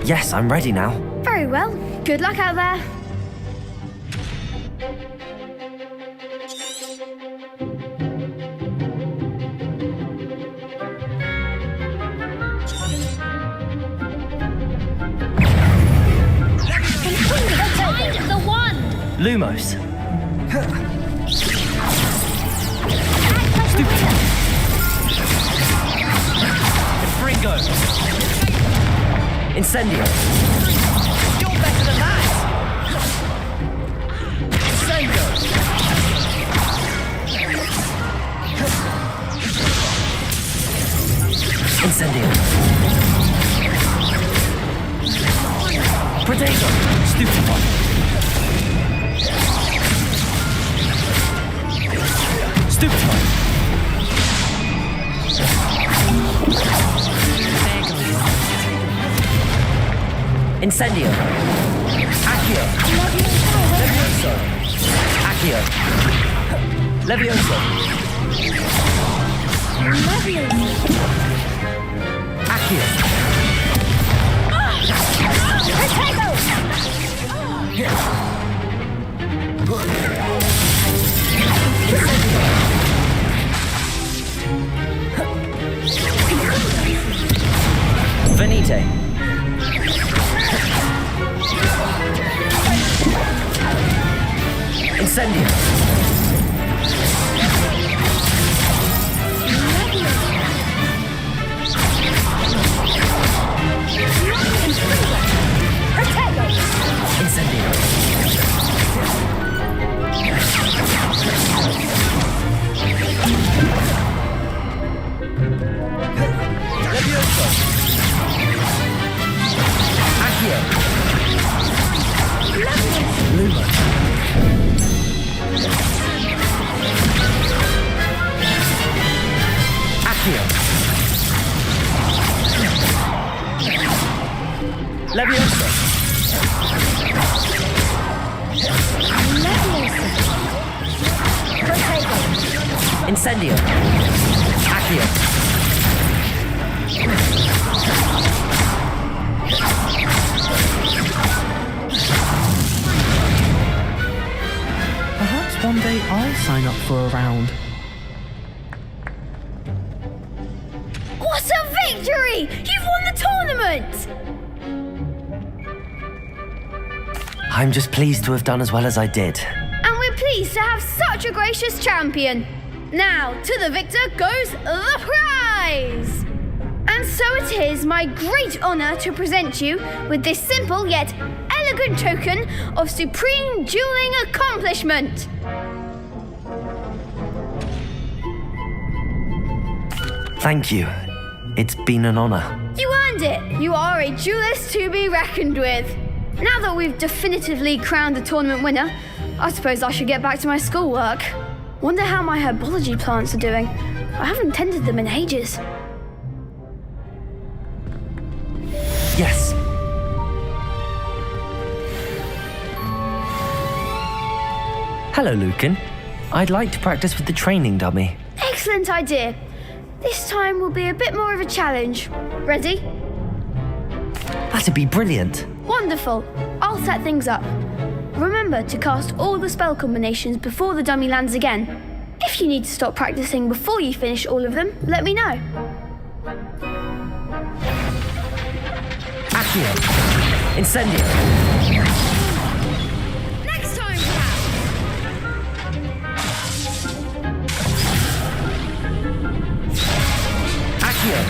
Yes, I'm ready now. Very well. Good luck out there. Find the one! Lumos! Fringo! Incendio! You're better than that! Incendio! Incendio! Protego! Stupid one! Stupid one! Incendio! Accio! Levioso! Accio! Levioso! Accio! Venite! Incendio! Protego! Incendio! Accio! Perhaps one day I'll sign up for a round. What a victory! You've won the tournament! I'm just pleased to have done as well as I did. And we're pleased to have such a gracious champion. Now, to the victor goes the prize! And so it is my great honour to present you with this simple yet elegant token of supreme dueling accomplishment. Thank you. It's been an honour. You earned it. You are a duelist to be reckoned with. Now that we've definitively crowned the tournament winner, I suppose I should get back to my schoolwork. Wonder how my herbology plants are doing. I haven't tended them in ages. Yes. Hello, Lucan. I'd like to practice with the training dummy. Excellent idea. This time will be a bit more of a challenge. Ready? That'd be brilliant. Wonderful. I'll set things up. Remember to cast all the spell combinations before the dummy lands again. If you need to stop practicing before you finish all of them, let me know. Accio! Incendio! Next time, perhaps! Accio!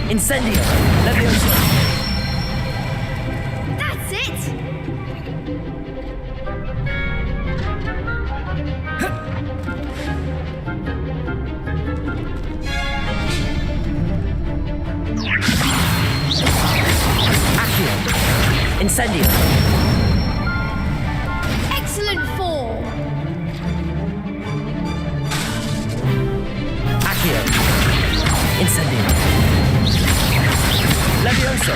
Incendio! Levioso! That's it! Accio! Incendio! Excellent form! Accio! Incendio! Levioso!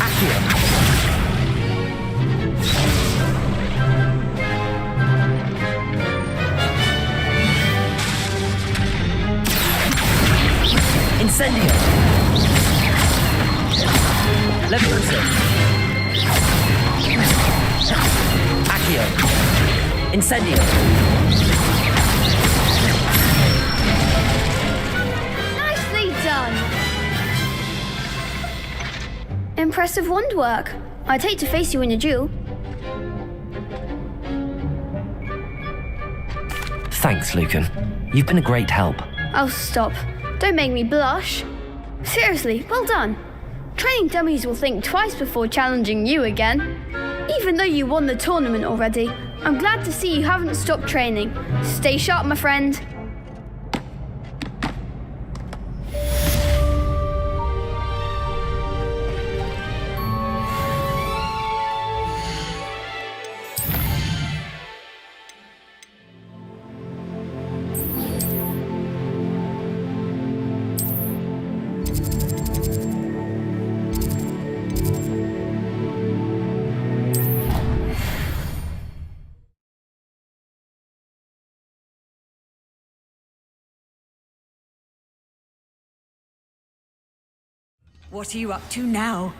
Accio! Incendio! Levioso! Accio! Incendio! Impressive wand work. I'd hate to face you in a duel. Thanks, Lucan. You've been a great help. Oh, stop. Don't make me blush. Seriously, well done. Training dummies will think twice before challenging you again. Even though you won the tournament already, I'm glad to see you haven't stopped training. Stay sharp, my friend. What are you up to now?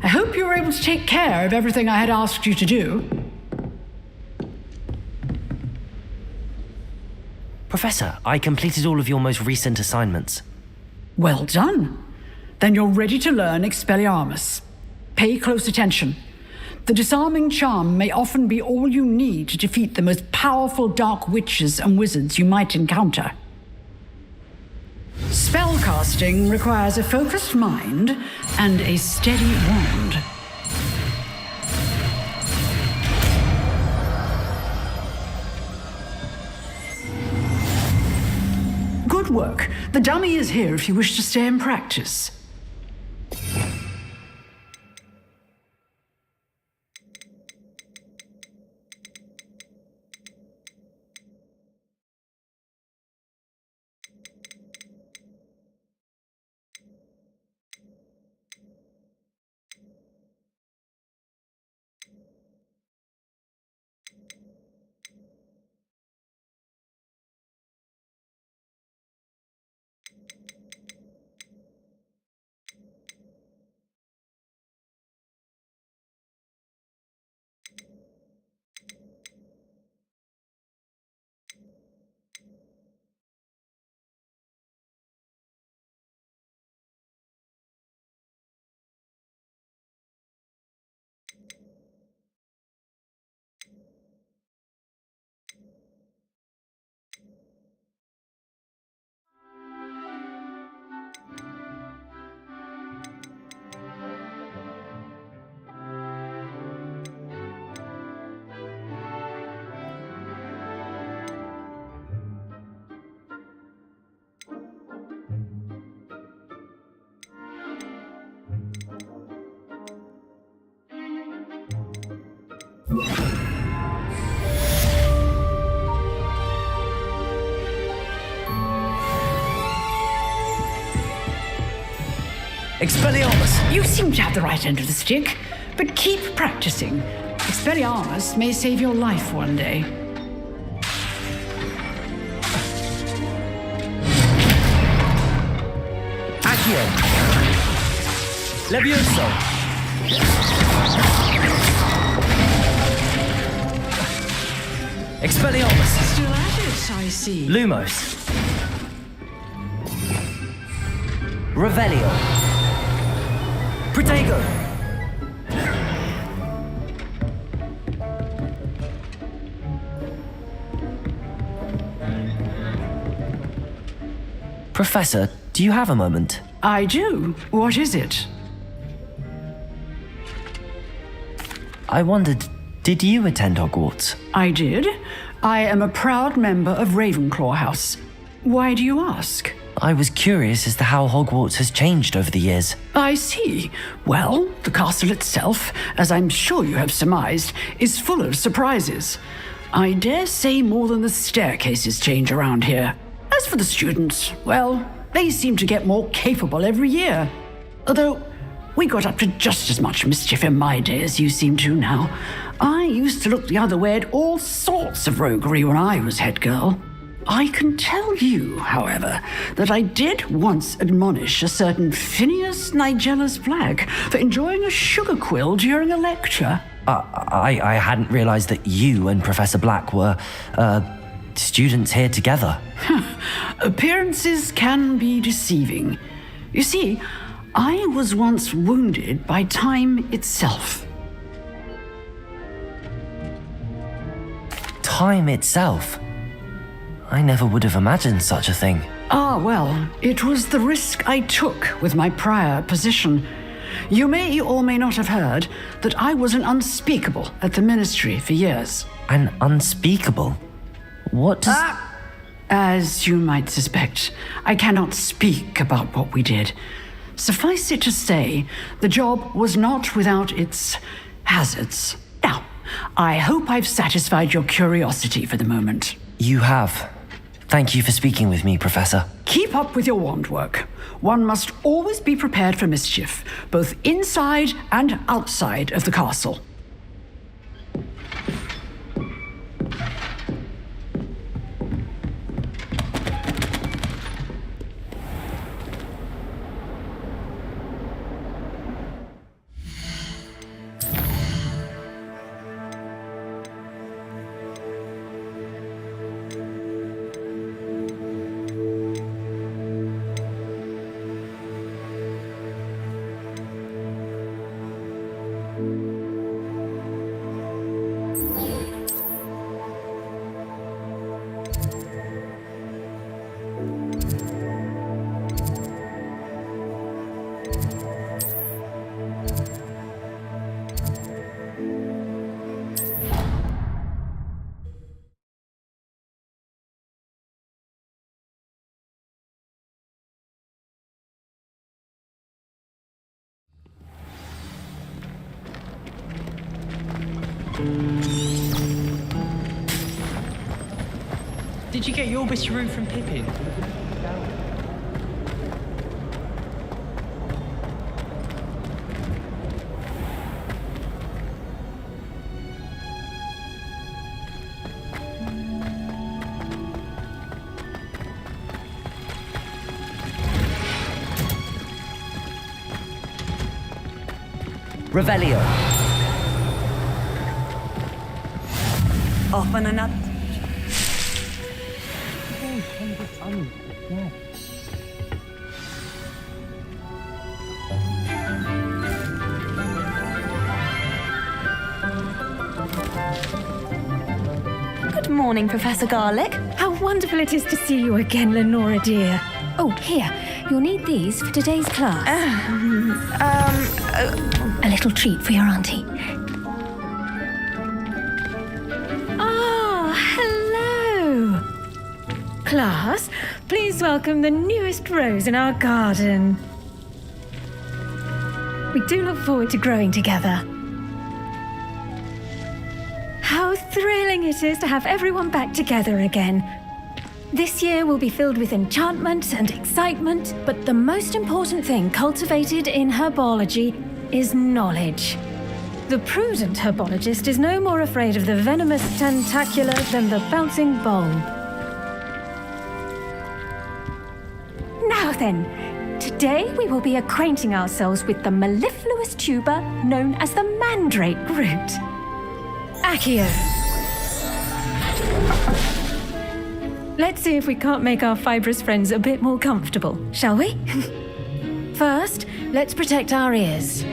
I hope you were able to take care of everything I had asked you to do. Professor, I completed all of your most recent assignments. Well done. Then you're ready to learn Expelliarmus. Pay close attention. The disarming charm may often be all you need to defeat the most powerful dark witches and wizards you might encounter. Spellcasting requires a focused mind and a steady wand. Good work. The dummy is here if you wish to stay and practice. Expelliarmus! You seem to have the right end of the stick, but keep practicing. Expelliarmus may save your life one day. Accio! Levioso! Expelliarmus! Still at it, I see. Lumos! Revelio! Protego! Professor, do you have a moment? I do. What is it? I wondered, did you attend Hogwarts? I did. I am a proud member of Ravenclaw House. Why do you ask? I was curious as to how Hogwarts has changed over the years. I see. Well, the castle itself, as I'm sure you have surmised, is full of surprises. I dare say more than the staircases change around here. As for the students, well, they seem to get more capable every year. Although, we got up to just as much mischief in my day as you seem to now. I used to look the other way at all sorts of roguery when I was head girl. I can tell you, however, that I did once admonish a certain Phineas Nigellus Black for enjoying a sugar quill during a lecture. I hadn't realized that you and Professor Black were, students here together. Appearances can be deceiving. You see, I was once wounded by time itself. Time itself? I never would have imagined such a thing. Ah, well, it was the risk I took with my prior position. You may or may not have heard that I was an unspeakable at the ministry for years. An unspeakable? What does... As you might suspect, I cannot speak about what we did. Suffice it to say, the job was not without its hazards. Now, I hope I've satisfied your curiosity for the moment. You have. Thank you for speaking with me, Professor. Keep up with your wand work. One must always be prepared for mischief, both inside and outside of the castle. Did you get your Bisharoo from Pippin? Revelio. Off on a nut. Good morning, Professor Garlic. How wonderful it is to see you again, Lenora dear. Oh, here, you'll need these for today's class. A little treat for your auntie. Ah, hello. Class, please welcome the newest rose in our garden. We do look forward to growing together. How thrilling it is to have everyone back together again. This year will be filled with enchantment and excitement, but the most important thing cultivated in herbology is knowledge. The prudent herbologist is no more afraid of the venomous tentacula than the bouncing bulb. Now then, today we will be acquainting ourselves with the mellifluous tuber known as the mandrake root. Accio. Let's see if we can't make our fibrous friends a bit more comfortable, shall we? First, let's protect our ears.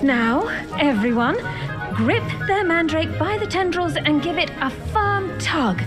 Now, everyone, grip their mandrake by the tendrils and give it a firm tug.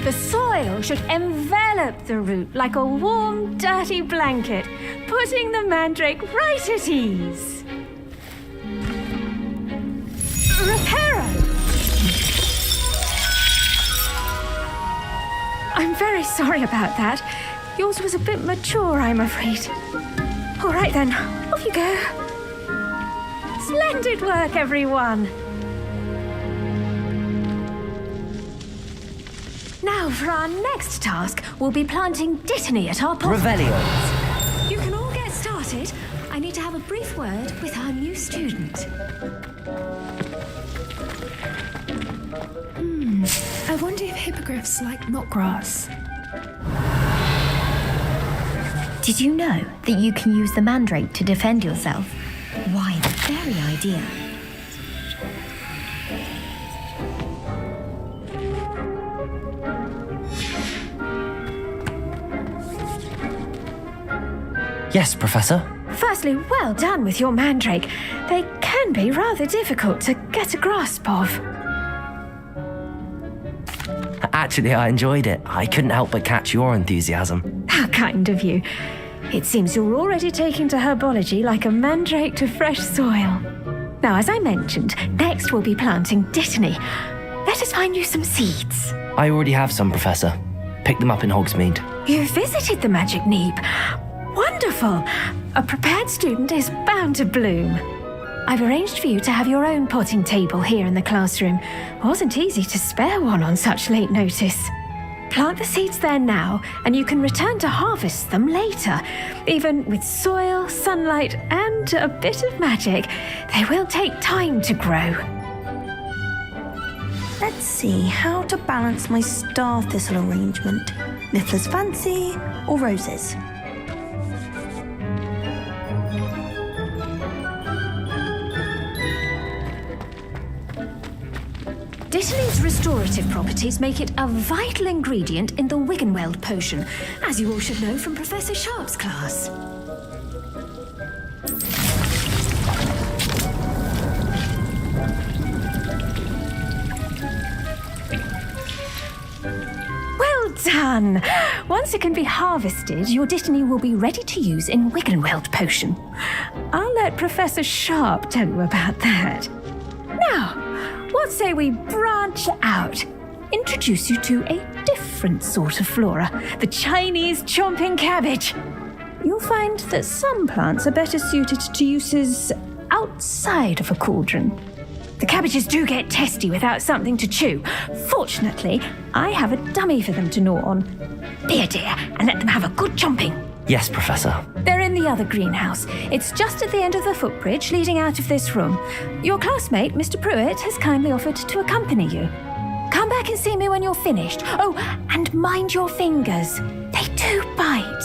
The soil should envelop the root like a warm, dirty blanket, putting the mandrake right at ease. Reparo! I'm very sorry about that. Yours was a bit mature, I'm afraid. All right then, off you go. Splendid work, everyone. Now, for our next task, we'll be planting Dittany at our Revelio. You can all get started. I need to have a brief word with our new student. I wonder if hippogriffs like knotgrass. Did you know that you can use the mandrake to defend yourself? Why, the very idea. Yes, Professor. Firstly, well done with your mandrake. They can be rather difficult to get a grasp of. Actually, I enjoyed it. I couldn't help but catch your enthusiasm. How kind of you. It seems you're already taking to herbology like a mandrake to fresh soil. Now, as I mentioned, next we'll be planting Dittany. Let us find you some seeds. I already have some, Professor. Picked them up in Hogsmeade. You visited the Magic Neep. Wonderful! A prepared student is bound to bloom. I've arranged for you to have your own potting table here in the classroom. Wasn't easy to spare one on such late notice. Plant the seeds there now, and you can return to harvest them later. Even with soil, sunlight, and a bit of magic, they will take time to grow. Let's see how to balance my star thistle arrangement. Niffler's Fancy or roses? Vitamin's restorative properties make it a vital ingredient in the Wiggenweld potion, as you all should know from Professor Sharp's class. Well done! Once it can be harvested, your Dittany will be ready to use in Wiggenweld potion. I'll let Professor Sharp tell you about that. Now, what say we branch out? Introduce you to a different sort of flora, the Chinese chomping cabbage. You'll find that some plants are better suited to uses outside of a cauldron. The cabbages do get testy without something to chew. Fortunately, I have a dummy for them to gnaw on. Be a dear and let them have a good chomping. Yes, Professor. They're in the other greenhouse. It's just at the end of the footbridge leading out of this room. Your classmate, Mr. Pruitt, has kindly offered to accompany you. Come back and see me when you're finished. Oh, and mind your fingers. They do bite.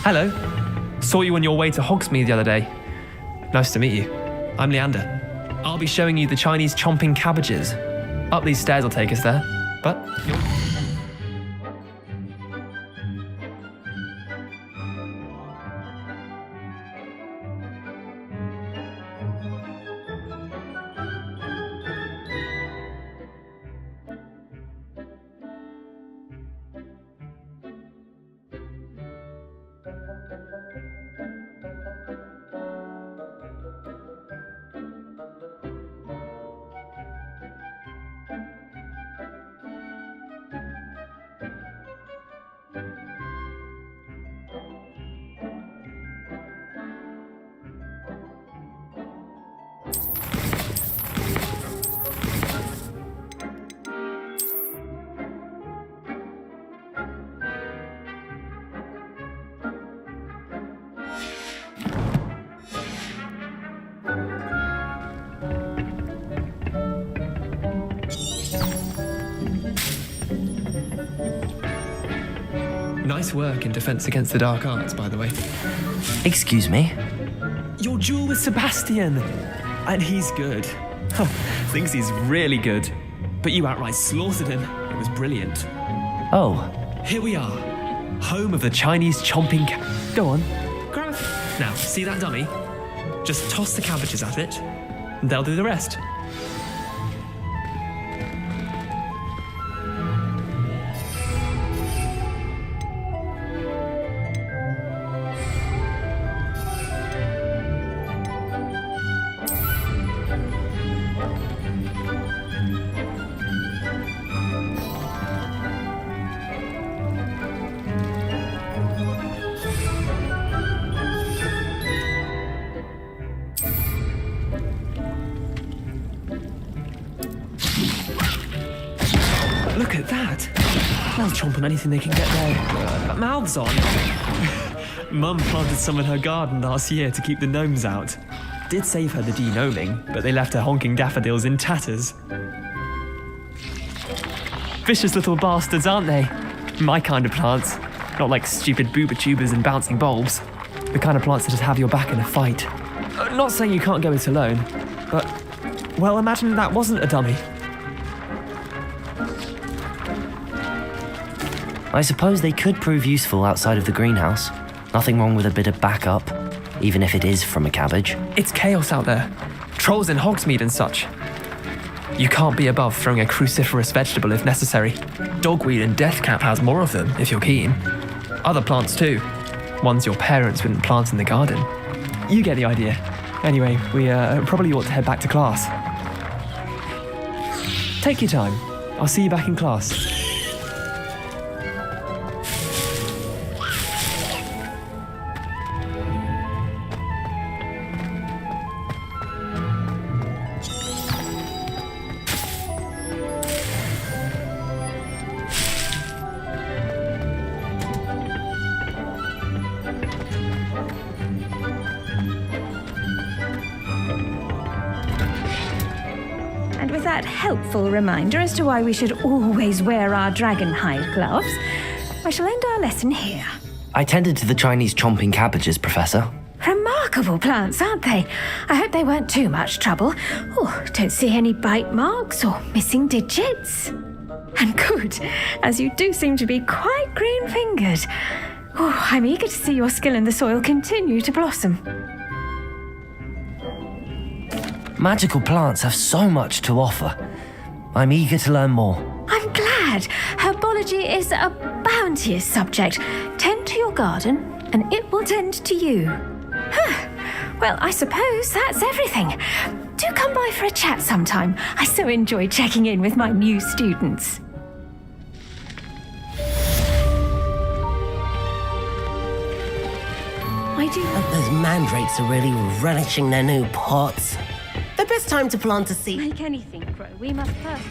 Hello. Saw you on your way to Hogsmeade the other day. Nice to meet you. I'm Leander. I'll be showing you the Chinese chomping cabbages. Up these stairs will take us there. But nice work in Defense Against the Dark Arts, by the way. Excuse me? Your duel with Sebastian! And he's good. Thinks he's really good. But you outright slaughtered him. It was brilliant. Oh. Here we are. Home of the Chinese chomping Go on. Grab it. Now, see that dummy? Just toss the cabbages at it, and they'll do the rest. Look at that. They'll chomp on anything they can get their mouths on. Mum planted some in her garden last year to keep the gnomes out. Did save her the de-gnoming, but they left her honking daffodils in tatters. Vicious little bastards, aren't they? My kind of plants. Not like stupid booba tubers and bouncing bulbs. The kind of plants that just have your back in a fight. Not saying you can't go it alone, but, well, imagine that wasn't a dummy. I suppose they could prove useful outside of the greenhouse. Nothing wrong with a bit of backup, even if it is from a cabbage. It's chaos out there. Trolls in Hogsmeade and such. You can't be above throwing a cruciferous vegetable if necessary. Dogweed and deathcap has more of them, if you're keen. Other plants too. Ones your parents wouldn't plant in the garden. You get the idea. Anyway, we probably ought to head back to class. Take your time. I'll see you back in class. That helpful reminder as to why we should always wear our dragon hide gloves, I shall end our lesson here. I tended to the Chinese chomping cabbages, Professor. Remarkable plants, aren't they? I hope they weren't too much trouble. Oh, don't see any bite marks or missing digits. And good, as you do seem to be quite green-fingered. Oh, I'm eager to see your skill in the soil continue to blossom. Magical plants have so much to offer. I'm eager to learn more. I'm glad. Herbology is a bounteous subject. Tend to your garden, and it will tend to you. Well, I suppose that's everything. Do come by for a chat sometime. I so enjoy checking in with my new students. Those mandrakes are really relishing their new pots. The best time to plant a seed. Make anything grow, we must first